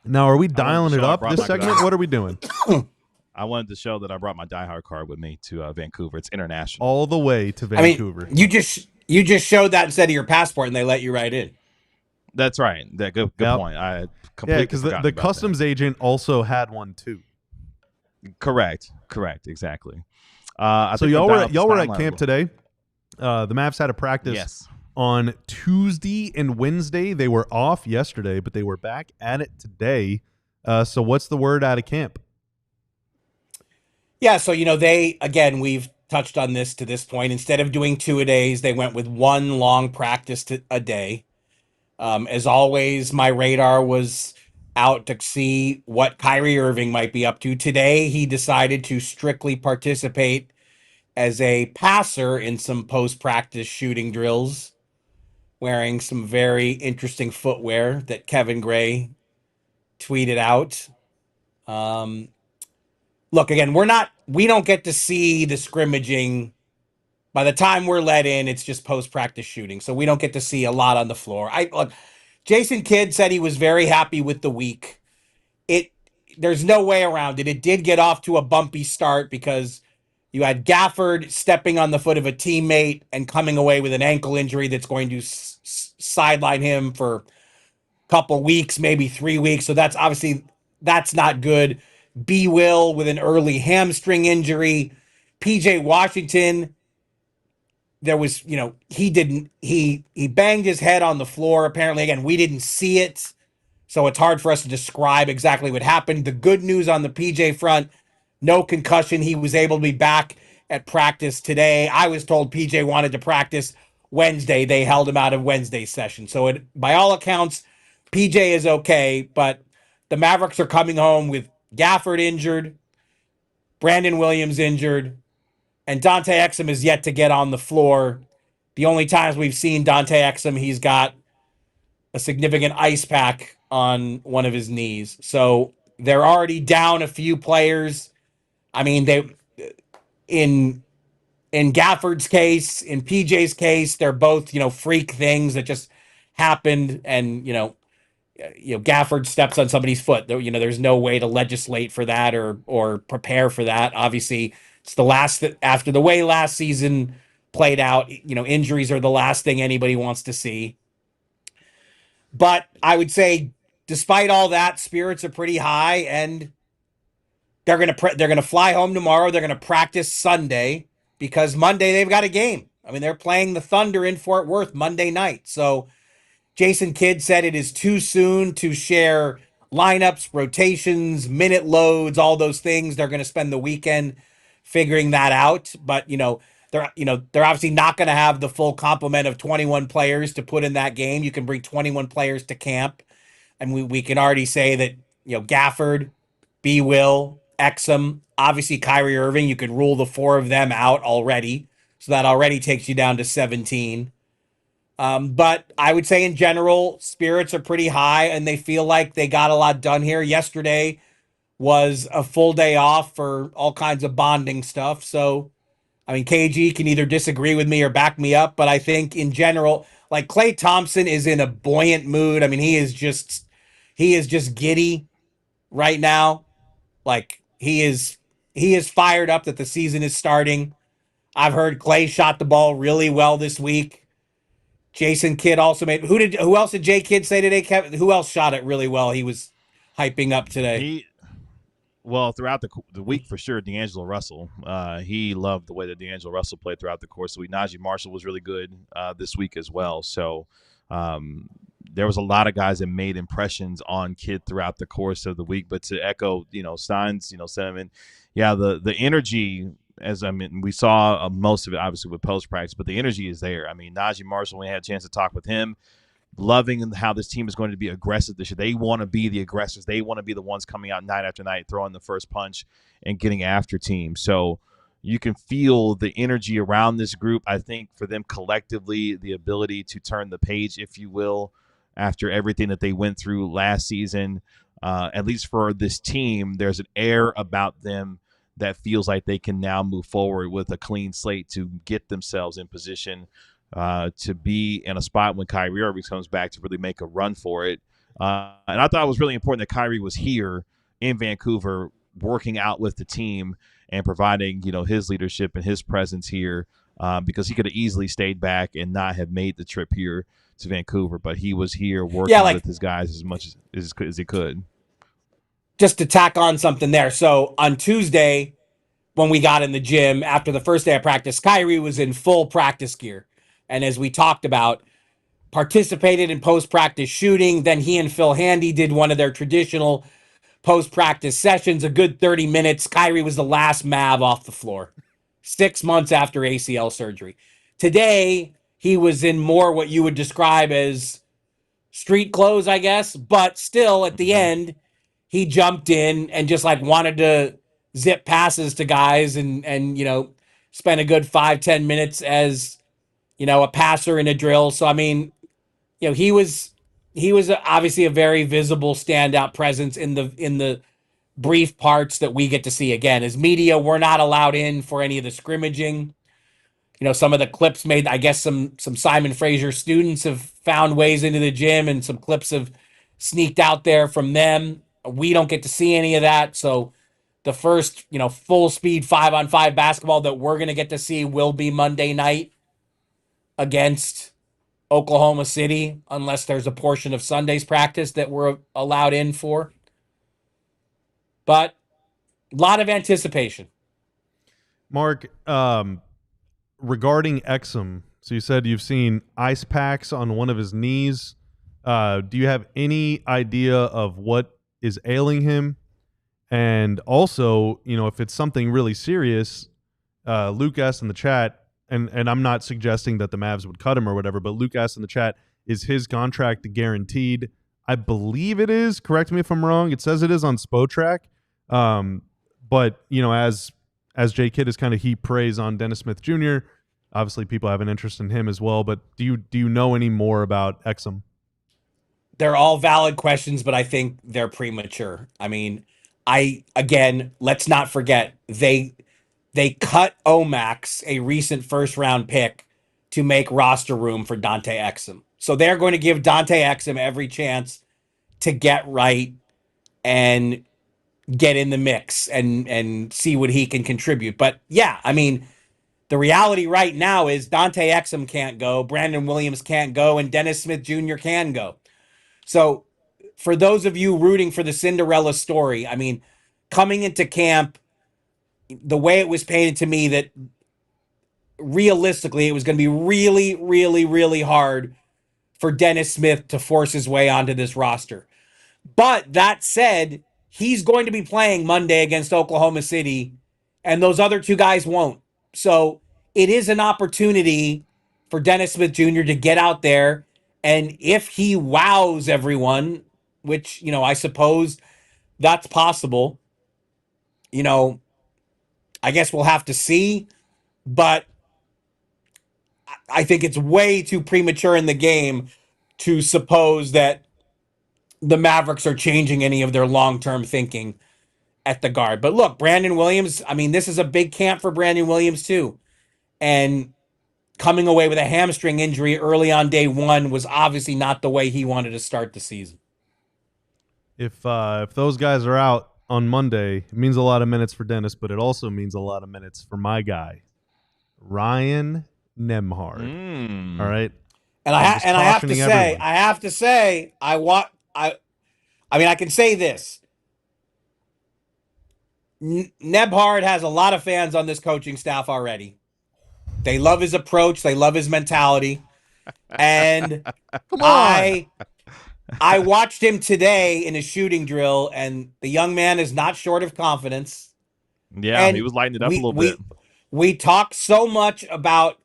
Now, are we dialing it up this segment? What are we doing? I wanted to show that I brought my diehard card with me to Vancouver. It's international. All the way to Vancouver. I mean, you just showed that instead of your passport, and they let you right in. That's right. Good point. I completely because the customs agent also had one too. Correct. Exactly. So y'all were at camp today. The Mavs had a practice on Tuesday and Wednesday. They were off yesterday, but they were back at it today. So what's the word out of camp? Yeah, so we've touched on this to this point. Instead of doing 2-a-days, they went with one long practice a day. As always, my radar was out to see what Kyrie Irving might be up to. Today, he decided to strictly participate as a passer in some post-practice shooting drills, wearing some very interesting footwear that Kevin Gray tweeted out. Look, again, we don't get to see the scrimmaging. By the time we're let in, it's just post-practice shooting, so we don't get to see a lot on the floor. Jason Kidd said he was very happy with the week. There's no way around it. It did get off to a bumpy start because you had Gafford stepping on the foot of a teammate and coming away with an ankle injury that's going to sideline him for a couple weeks, maybe 3 weeks. So that's not good. B. Will with an early hamstring injury. PJ Washington, there was, he banged his head on the floor. Apparently, again, we didn't see it, so it's hard for us to describe exactly what happened. The good news on the PJ front, no concussion. He was able to be back at practice today. I was told PJ wanted to practice Wednesday. They held him out of Wednesday's session. So by all accounts, PJ is okay, but the Mavericks are coming home with Gafford injured, Brandon Williams injured, and Dante Exum is yet to get on the floor. The only times we've seen Dante Exum, he's got a significant ice pack on one of his knees. So they're already down a few players. I mean, in Gafford's case, in PJ's case, they're both, freak things that just happened. And, Gafford steps on somebody's foot. There's no way to legislate for that or prepare for that. Obviously, it's after the way last season played out, injuries are the last thing anybody wants to see. But I would say, despite all that, spirits are pretty high, and they're gonna fly home tomorrow. They're gonna practice Sunday because Monday they've got a game. I mean, they're playing the Thunder in Fort Worth Monday night. So Jason Kidd said it is too soon to share lineups, rotations, minute loads, all those things. They're going to spend the weekend figuring that out. But, they're obviously not going to have the full complement of 21 players to put in that game. You can bring 21 players to camp. And we can already say that, Gafford, B. Will, Exum, obviously Kyrie Irving, you could rule the 4 of them out already. So that already takes you down to 17. But I would say in general, spirits are pretty high and they feel like they got a lot done here. Yesterday was a full day off for all kinds of bonding stuff. So, I mean, KG can either disagree with me or back me up, but I think in general, like Klay Thompson is in a buoyant mood. I mean, he is just giddy right now. Like he is fired up that the season is starting. I've heard Klay shot the ball really well this week. Jason Kidd also made. Who else did Jay Kidd say today, Kevin? Who else shot it really well? He was hyping up today. Throughout the week for sure, D'Angelo Russell. He loved the way that D'Angelo Russell played throughout the course of the week. Najee Marshall was really good this week as well. So there was a lot of guys that made impressions on Kidd throughout the course of the week. But to echo, Stein's, sentiment, the energy. We saw most of it obviously with post practice, but the energy is there. I mean, Najee Marshall, we had a chance to talk with him, loving how this team is going to be aggressive this year. They want to be the aggressors. They want to be the ones coming out night after night, throwing the first punch and getting after teams. So you can feel the energy around this group. I think for them collectively, the ability to turn the page, if you will, after everything that they went through last season, at least for this team, there's an air about them that feels like they can now move forward with a clean slate to get themselves in position to be in a spot when Kyrie Irving comes back to really make a run for it. And I thought it was really important that Kyrie was here in Vancouver, working out with the team and providing, his leadership and his presence here, because he could have easily stayed back and not have made the trip here to Vancouver. But he was here working with his guys as much as he could. Just to tack on something there. So on Tuesday, when we got in the gym after the first day of practice, Kyrie was in full practice gear. And as we talked about, participated in post-practice shooting. Then he and Phil Handy did one of their traditional post-practice sessions, a good 30 minutes. Kyrie was the last Mav off the floor 6 months after ACL surgery. Today, he was in more what you would describe as street clothes, I guess. But still, at the end, he jumped in and just wanted to zip passes to guys and spent a good 5-10 minutes as, a passer in a drill. So, I mean, he was obviously a very visible standout presence in the brief parts that we get to see. Again, as media, we're not allowed in for any of the scrimmaging. Some of the clips made, I guess some Simon Fraser students have found ways into the gym and some clips have sneaked out there from them. We don't get to see any of that. So the first, full speed 5-on-5 basketball that we're going to get to see will be Monday night against Oklahoma City, unless there's a portion of Sunday's practice that we're allowed in for. But a lot of anticipation. Mark, regarding Exum, so you said you've seen ice packs on one of his knees. Do you have any idea of what is ailing him? And also, if it's something really serious, Luke asked in the chat, and I'm not suggesting that the Mavs would cut him or whatever, but Luke asked in the chat, is his contract guaranteed? I believe it is. Correct me if I'm wrong. It says it is on Spotrac. But, as Jay Kidd is kind of heap praise on Dennis Smith Jr., obviously people have an interest in him as well. But do you know any more about Exum? They're all valid questions, but I think they're premature. I mean, let's not forget, they cut Omax, a recent first-round pick, to make roster room for Dante Exum. So they're going to give Dante Exum every chance to get right and get in the mix and see what he can contribute. But, yeah, I mean, the reality right now is Dante Exum can't go, Brandon Williams can't go, and Dennis Smith Jr. can go. So for those of you rooting for the Cinderella story, I mean, coming into camp, the way it was painted to me that realistically it was going to be really, really, really hard for Dennis Smith to force his way onto this roster. But that said, he's going to be playing Monday against Oklahoma City, and those other two guys won't. So it is an opportunity for Dennis Smith Jr. to get out there, and if he wows everyone, which, I suppose that's possible, I guess we'll have to see, but I think it's way too premature in the game to suppose that the Mavericks are changing any of their long-term thinking at the guard. But look, Brandon Williams, I mean, this is a big camp for Brandon Williams too. And coming away with a hamstring injury early on day one was obviously not the way he wanted to start the season. If those guys are out on Monday, it means a lot of minutes for Dennis, but it also means a lot of minutes for my guy, Ryan Nembhard. All right. And I have to say, I can say this. Nembhard has a lot of fans on this coaching staff already. They love his approach. They love his mentality. And Come on. I watched him today in a shooting drill, and the young man is not short of confidence. Yeah, and he was lighting it up a little bit. We talk so much about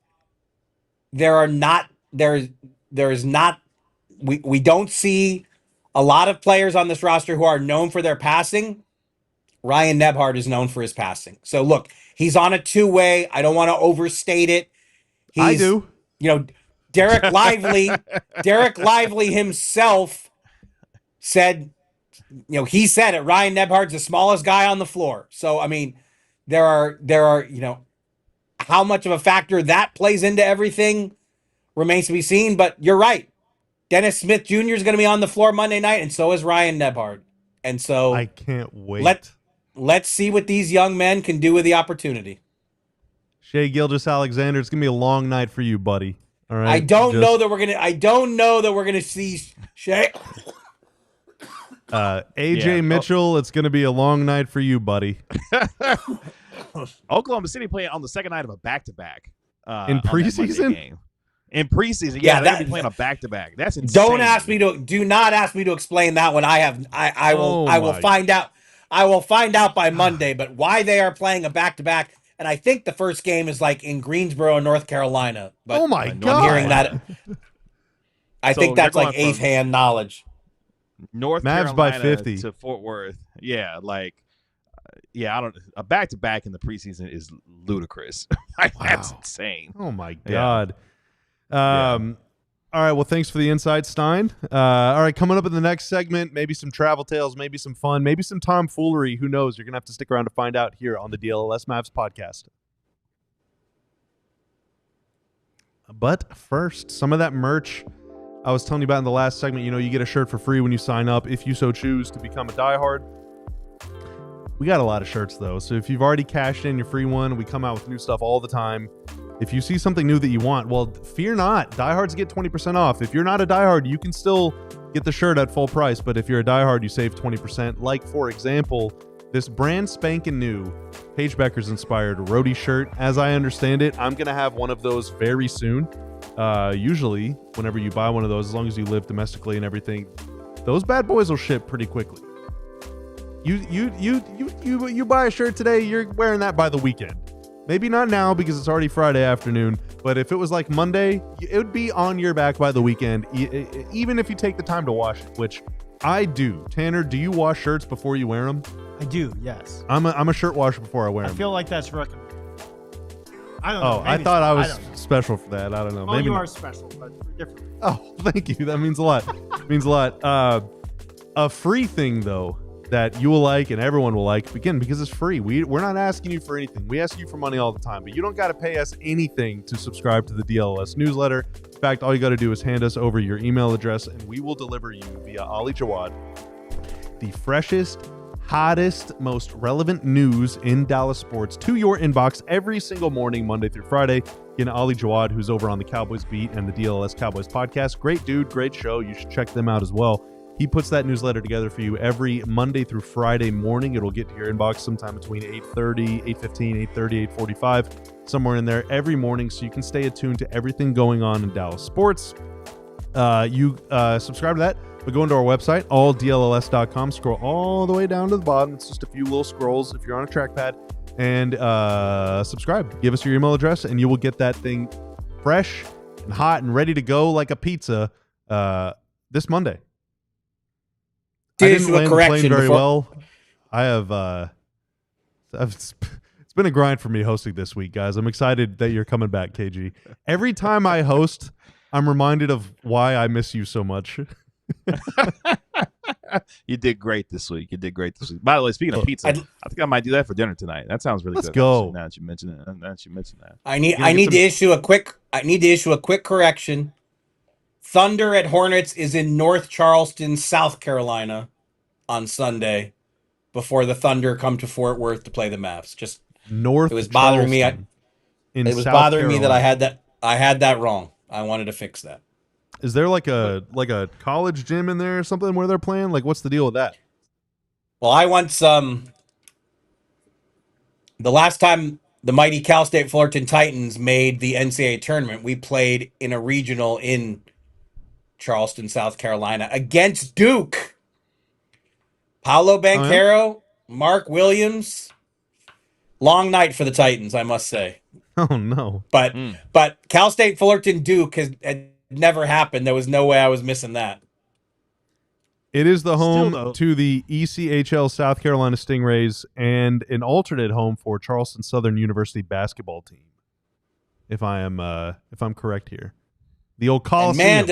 we don't see a lot of players on this roster who are known for their passing. Ryan Nembhard is known for his passing. So look, he's on a two-way. I don't want to overstate it. I do. Derek Lively himself said he said it. Ryan Nebhard's the smallest guy on the floor. So, I mean, there are, how much of a factor that plays into everything remains to be seen. But you're right. Dennis Smith Jr. is going to be on the floor Monday night, and so is Ryan Nebhard. And so I can't wait. Let's see what these young men can do with the opportunity. Shea Gilgeous-Alexander, it's gonna be a long night for you, buddy. All right. I don't know that we're gonna see Shea. AJ Mitchell, it's gonna be a long night for you, buddy. Oklahoma City playing on the second night of a back-to-back in preseason. In preseason, Yeah, they're gonna be playing a back-to-back. That's insane. Do not ask me to explain that one. I will find out. I will find out by Monday. But why they are playing a back-to-back, and I think the first game is like in Greensboro, North Carolina. But oh my God! I'm hearing that. I think that's like eighth-hand knowledge. North Mavs Carolina by 50 to Fort Worth. Yeah, a back-to-back in the preseason is ludicrous. That's insane. Oh my God. All right, well, thanks for the insight, Stein. All right, coming up in the next segment, maybe some travel tales, maybe some fun, maybe some tomfoolery. Who knows? You're going to have to stick around to find out here on the DLLS Mavs podcast. But first, some of that merch I was telling you about in the last segment. You get a shirt for free when you sign up, if you so choose to become a diehard. We got a lot of shirts, though, so if you've already cashed in your free one, we come out with new stuff all the time. If you see something new that you want, well, fear not. Diehards get 20% off. If you're not a diehard, you can still get the shirt at full price. But if you're a diehard, you save 20%. Like, for example, this brand spanking new Paige Beckers inspired roadie shirt. As I understand it, I'm going to have one of those very soon. Usually, whenever you buy one of those, as long as you live domestically and everything, those bad boys will ship pretty quickly. You buy a shirt today, you're wearing that by the weekend. Maybe not now because it's already Friday afternoon, but if it was like Monday, it would be on your back by the weekend, even if you take the time to wash it, which I do. Tanner, do you wash shirts before you wear them? I do, yes. I'm a shirt washer before I wear them. I feel like that's recommended. I don't know. Oh, I thought I was special for that. I don't know. Well, maybe you not. are special, but for different. Oh, thank you. That means a lot. Means a lot. A free thing, though, that you will like and everyone will like, again, because it's free. We're not asking you for anything. We ask you for money all the time, but you don't got to pay us anything to subscribe to the DLLS newsletter. In fact, all you got to do is hand us over your email address, and we will deliver you via Ali Jawad the freshest, hottest, most relevant news in Dallas sports to your inbox every single morning, Monday through Friday. Again, Ali Jawad, who's over on the Cowboys Beat and the DLLS Cowboys podcast. Great dude, great show. You should check them out as well. He puts that newsletter together for you every Monday through Friday morning. It'll get to your inbox sometime between 8:30, 8:15, 8:30, 8:45, somewhere in there every morning, so you can stay attuned to everything going on in Dallas sports. You subscribe to that, but go into our website, alldlls.com, scroll all the way down to the bottom. It's just a few little scrolls if you're on a trackpad, and subscribe. Give us your email address, and you will get that thing fresh and hot and ready to go like a pizza this Monday. I didn't land the plane very well. I have. It's been a grind for me hosting this week, guys. I'm excited that you're coming back, KG. Every time I host, I'm reminded of why I miss you so much. You did great this week. By the way, speaking of pizza, I think I might do that for dinner tonight. That sounds really good. Let's go. Now that you mention it. I need to issue a quick correction. Thunder at Hornets is in North Charleston, South Carolina on Sunday before the Thunder come to Fort Worth to play the Mavs. Just North. It was bothering me. It was bothering me that I had that wrong. I wanted to fix that. Is there like a college gym in there or something where they're playing? Like, what's the deal with that? Well, I once the last time the mighty Cal State Fullerton Titans made the NCAA tournament, we played in a regional in Charleston, South Carolina against Duke. Paolo Banchero, Mark Williams. Long night for the Titans, I must say. Oh no. But Cal State Fullerton Duke had never happened. There was no way I was missing that. It is the home to the ECHL South Carolina Stingrays and an alternate home for Charleston Southern University basketball team. If I'm correct here. The old Coliseum.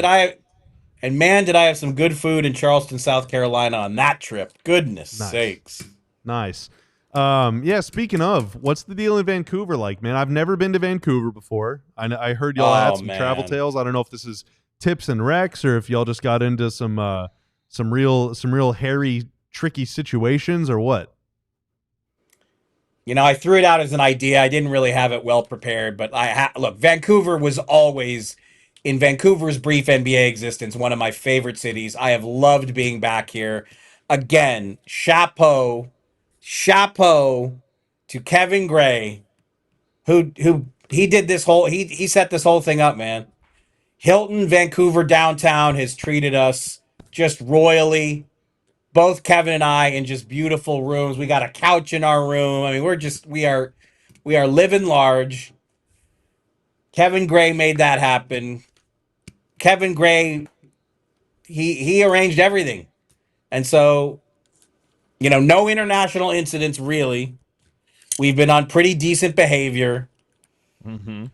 And man, did I have some good food in Charleston, South Carolina on that trip. Goodness Nice. sakes. Nice. Yeah, speaking of, what's the deal in Vancouver like, man? I've never been to Vancouver before. I heard y'all had some travel tales. I don't know if this is tips and wrecks or if y'all just got into some real hairy, tricky situations or what. You know, I threw it out as an idea. I didn't really have it well prepared, but look, Vancouver was always, in Vancouver's brief NBA existence, one of my favorite cities. I have loved being back here. Again, chapeau to Kevin Gray, who he did this whole he set this whole thing up, man. Hilton Vancouver downtown has treated us just royally. Both Kevin and I in just beautiful rooms. We got a couch in our room. I mean, we are living large. Kevin Gray made that happen. Kevin Gray, he arranged everything. And so, you know, no international incidents really. We've been on pretty decent behavior. Mm-hmm.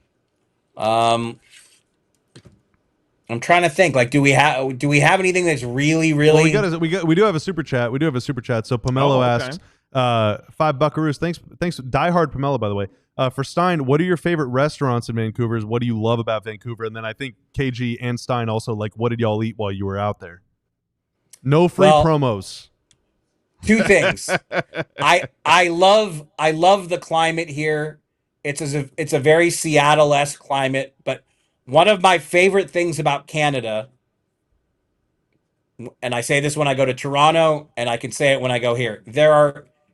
I'm trying to think. Like, do we have anything that's really? Well, we do have a super chat. We do have a super chat. So Pomelo asks, $5 buckaroos. Thanks, diehard Pomelo, by the way. For Stein, what are your favorite restaurants in Vancouver? What do you love about Vancouver? And then I think KG and Stein also, like, what did y'all eat while you were out there? No free promos. Two things. I love the climate here. It's a very Seattle-esque climate, but one of my favorite things about Canada, and I say this when I go to Toronto, and I can say it when I go here.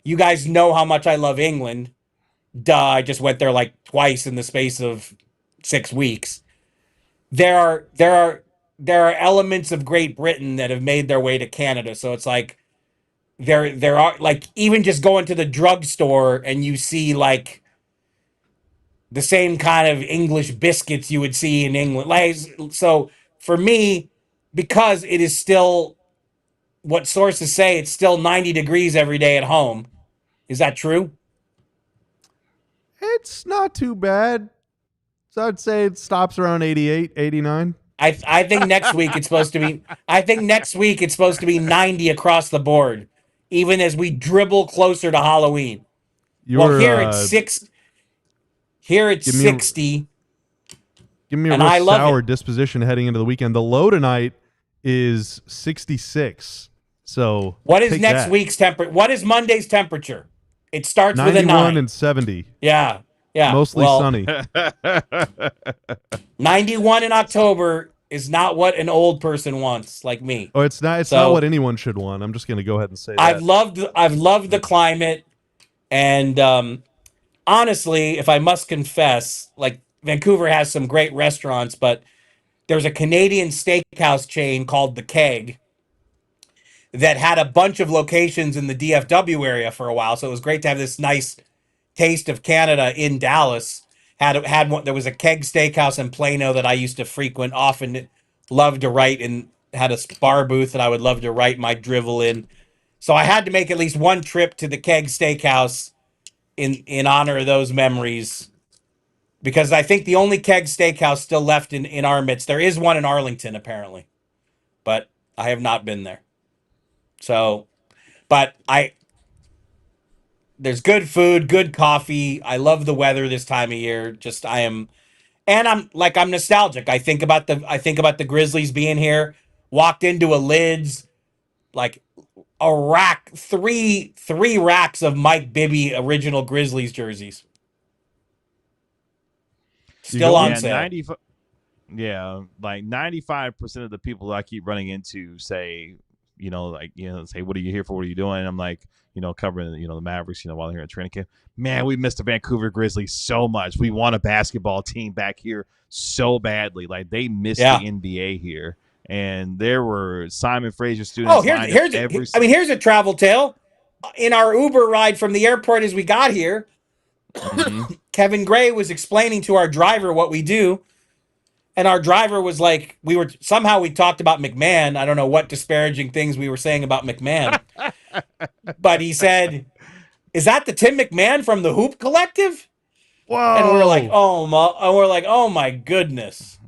You guys know how much I love England. Duh, I just went there like twice in the space of 6 weeks. There are elements of Great Britain that have made their way to Canada. So it's like there are, like, even just going to the drugstore and you see like the same kind of English biscuits you would see in England. Like, so for me, because it is still, what sources say, it's still 90 degrees every day at home. Is that true? It's not too bad. So I'd say it stops around 88, 89. I think next week it's supposed to be. I think next week it's supposed to be 90 across the board, even as we dribble closer to Halloween. Here it's 6. Here it's 60. Give me a real sour disposition heading into the weekend. The low tonight is 66. So what is next week's temperature? What is Monday's temperature? It starts with a 9. 91 and 70. Yeah. Mostly sunny. 91 in October is not what an old person wants, like me. Oh, it's not. It's not what anyone should want. I'm just going to go ahead and say that. I've loved the climate, and honestly, if I must confess, like, Vancouver has some great restaurants, but there's a Canadian steakhouse chain called The Keg that had a bunch of locations in the DFW area for a while. So it was great to have this nice taste of Canada in Dallas. Had one. There was a Keg steakhouse in Plano that I used to frequent often. Loved to write, and had a bar booth that I would love to write my drivel in. So I had to make at least one trip to the Keg steakhouse in honor of those memories, because I think the only Keg steakhouse still left in our midst. There is one in Arlington apparently, but I have not been there. So, but there's good food, good coffee. I love the weather this time of year. I'm nostalgic. I think about the Grizzlies being here. Walked into a Lids, like a rack, three racks of Mike Bibby original Grizzlies jerseys. Still on sale. Like 95% of the people that I keep running into say, say, what are you here for? What are you doing? And I'm like, covering, the Mavericks, while they're here at training camp. Man, we missed the Vancouver Grizzlies so much. We want a basketball team back here so badly. Like, they missed the NBA here. And there were Simon Fraser students. Oh, here's a travel tale. In our Uber ride from the airport as we got here, Kevin Gray was explaining to our driver what we do. And our driver was like, we talked about McMahon. I don't know what disparaging things we were saying about McMahon. But he said, "Is that the Tim McMahon from the Hoop Collective?" Whoa. And we're like, oh my goodness.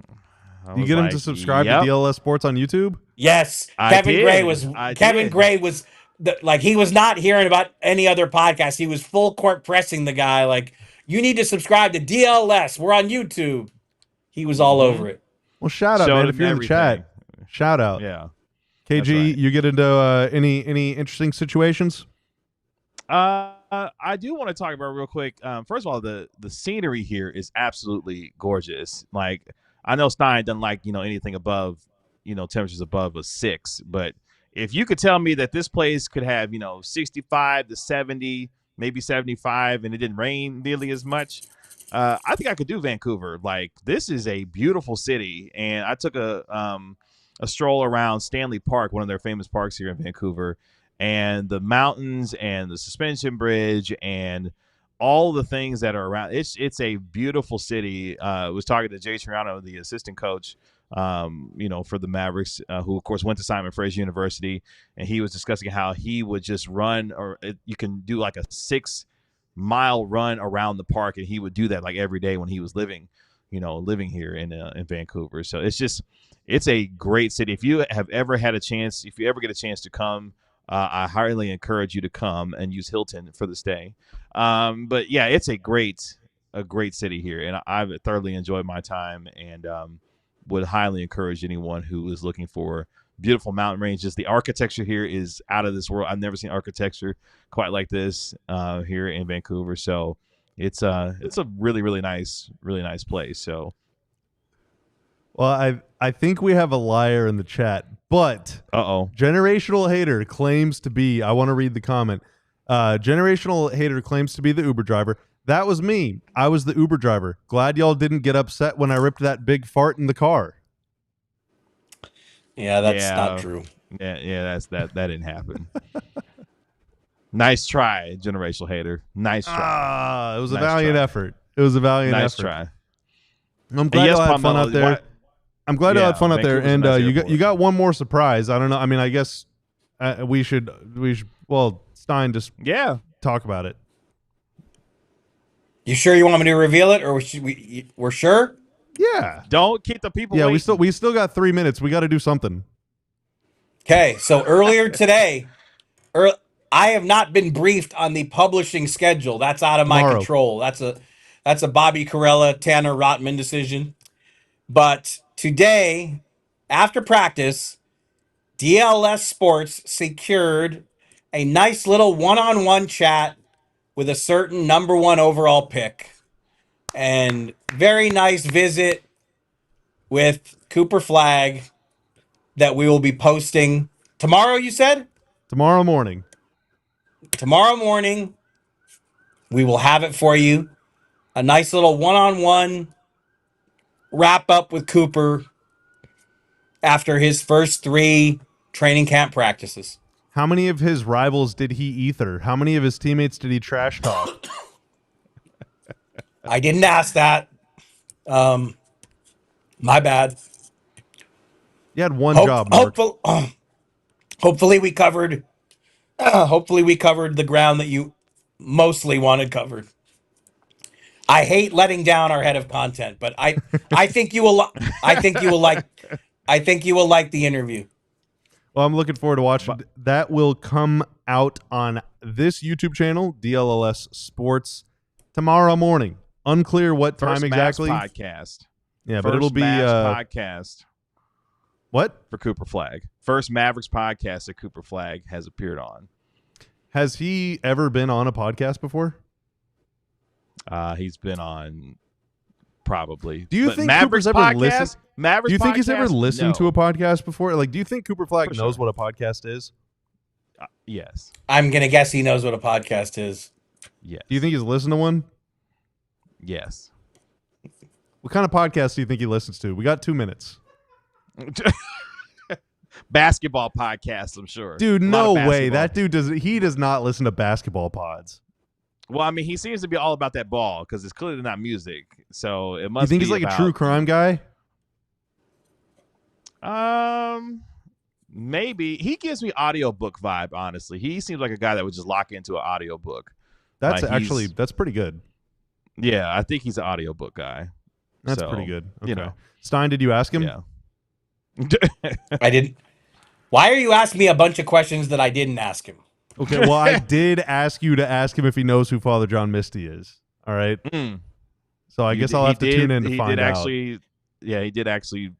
You get him to subscribe to DLLS Sports on YouTube? Yes, Kevin Gray was like, he was not hearing about any other podcast. He was full court pressing the guy like, you need to subscribe to DLS. We're on YouTube. He was all over it. Well, shout out, man. If you're in the chat, shout out. Yeah. KG, right. You get into any interesting situations? I do want to talk about real quick. First of all, the scenery here is absolutely gorgeous. Like, I know Stein doesn't like, anything above, temperatures above a 6, but if you could tell me that this place could have, 65 to 70, maybe 75, and it didn't rain nearly as much, I think I could do Vancouver. Like, this is a beautiful city, and I took a stroll around Stanley Park, one of their famous parks here in Vancouver, and the mountains and the suspension bridge and all the things that are around. It's a beautiful city. I was talking to Jay Triano, the assistant coach, for the Mavericks, who of course went to Simon Fraser University, and he was discussing how he would just run, you can do like a 6-mile run around the park, and he would do that like every day when he was living here in Vancouver. So it's a great city. If you ever get a chance to come, I highly encourage you to come and use Hilton for the stay. But yeah, it's a great city here, and I've thoroughly enjoyed my time, and would highly encourage anyone who is looking for beautiful mountain ranges. The architecture here is out of this world. I've never seen architecture quite like this here in Vancouver. So it's a really, really nice place. So. Well, I think we have a liar in the chat, but Generational Hater claims to be, I want to read the comment. Generational Hater claims to be the Uber driver. That was me. I was the Uber driver. Glad y'all didn't get upset when I ripped that big fart in the car. Yeah, that's not true. Yeah, that didn't happen. Nice try, Generational Hater. Nice try. It was a valiant effort. It was a valiant effort. Nice try. I'm glad y'all had fun out there. I'm glad y'all had fun out there, and you got one more surprise. I don't know. I mean, I guess we should. Well, Stein, just talk about it. You sure you want me to reveal it, or we're sure? Yeah. Don't keep the people. Yeah, waiting. we still got 3 minutes. We got to do something. Okay, so earlier today, I have not been briefed on the publishing schedule. That's out of my control. That's a Bobby Carella, Tanner Rotman decision. But today, after practice, DLS Sports secured a nice little one-on-one chat with a certain number 1 overall pick. And very nice visit with Cooper Flagg that we will be posting tomorrow, you said? Tomorrow morning. Tomorrow morning, we will have it for you. A nice little one-on-one wrap up with Cooper after his first 3 training camp practices. How many of his rivals did he ether? How many of his teammates did he trash talk? I didn't ask that. My bad. You had one job, Mark. Hopefully we covered the ground that you mostly wanted covered. I hate letting down our head of content, but I think you will like the interview. Well, I'm looking forward to watching. That will come out on this YouTube channel, DLLS Sports, tomorrow morning. Unclear what time exactly. First podcast. Yeah, but it'll be podcast. What? For Cooper Flagg. First Mavericks podcast that Cooper Flagg has appeared on. Has he ever been on a podcast before? He's been on probably. Do you think Cooper's ever listened? Mavericks. Do you think he's ever listened No. to a podcast before? Like, do you think Cooper Flagg knows what a podcast is? Yes. I'm gonna guess he knows what a podcast is. Yes. Do you think he's listened to one? Yes. What kind of podcast do you think he listens to? We got 2 minutes. Basketball podcast, I'm sure. Dude, no way. That dude does not listen to basketball pods. Well, I mean, he seems to be all about that ball because it's clearly not music. So it must. You think he's like a true crime guy? Maybe. He gives me audiobook vibe, honestly. He seems like a guy that would just lock into an audiobook. That's pretty good. Yeah, I think he's an audiobook guy. That's So, pretty good. Okay. You know, Stein, did you ask him? yeah. I didn't. Why are you asking me a bunch of questions that I didn't ask him? Okay, well, I did ask you to ask him if he knows who Father John Misty is. All right. So I guess I'll have to tune in to find out. Yeah, he did actually,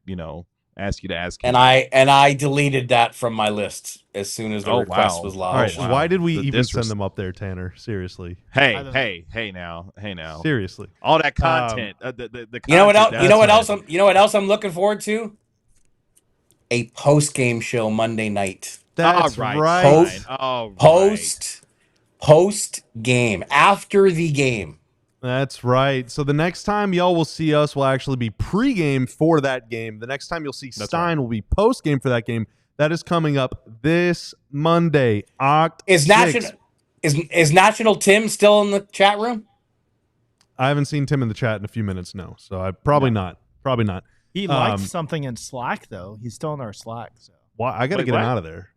ask you to ask him. And I deleted that from my list as soon as the request was All right, lodged. why did we The even send them up there, Tanner? Seriously. Hey now. Seriously. All that content. The You know what else? content You know what that's else? You know what else I'm looking forward to? A post-game show Monday night. That's All right. right. All right. Post game, after the game. That's right. So the next time y'all will see us will actually be pregame for that game. The next time you'll see Stein will be postgame for that game. That is coming up this Monday, Is 6th. National Tim still in the chat room? I haven't seen Tim in the chat in a few minutes, no. So I probably not. Probably not. He likes something in Slack though. He's still in our Slack. So Why? I got to get him out of there.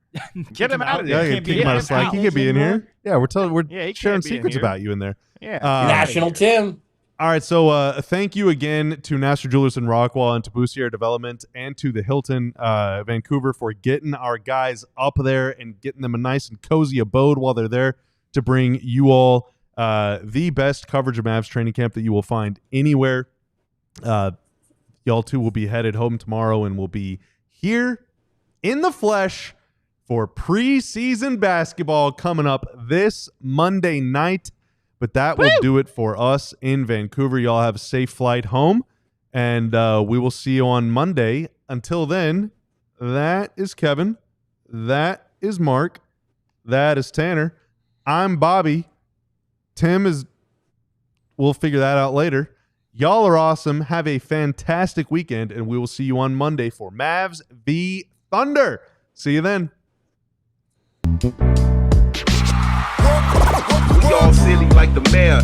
Get him out of Yeah, there. kick him out of Slack. He could be in here. Yeah, we're he sharing can't be in secrets here. about you in there. Yeah. National Tim. All right, so thank you again to Nasser Jewelers in Rockwall and to Boussier Development and to the Hilton Vancouver for getting our guys up there and getting them a nice and cozy abode while they're there to bring you all the best coverage of Mavs training camp that you will find anywhere. Y'all two will be headed home tomorrow and will be here in the flesh for preseason basketball coming up this Monday night. But that will do it for us in Vancouver. Y'all have a safe flight home, and we will see you on Monday. Until then, that is Kevin. That is Mark. That is Tanner. I'm Bobby. Tim is... We'll figure that out later. Y'all are awesome. Have a fantastic weekend, and we will see you on Monday for Mavs v. Thunder. See you then. We all silly like the mayor.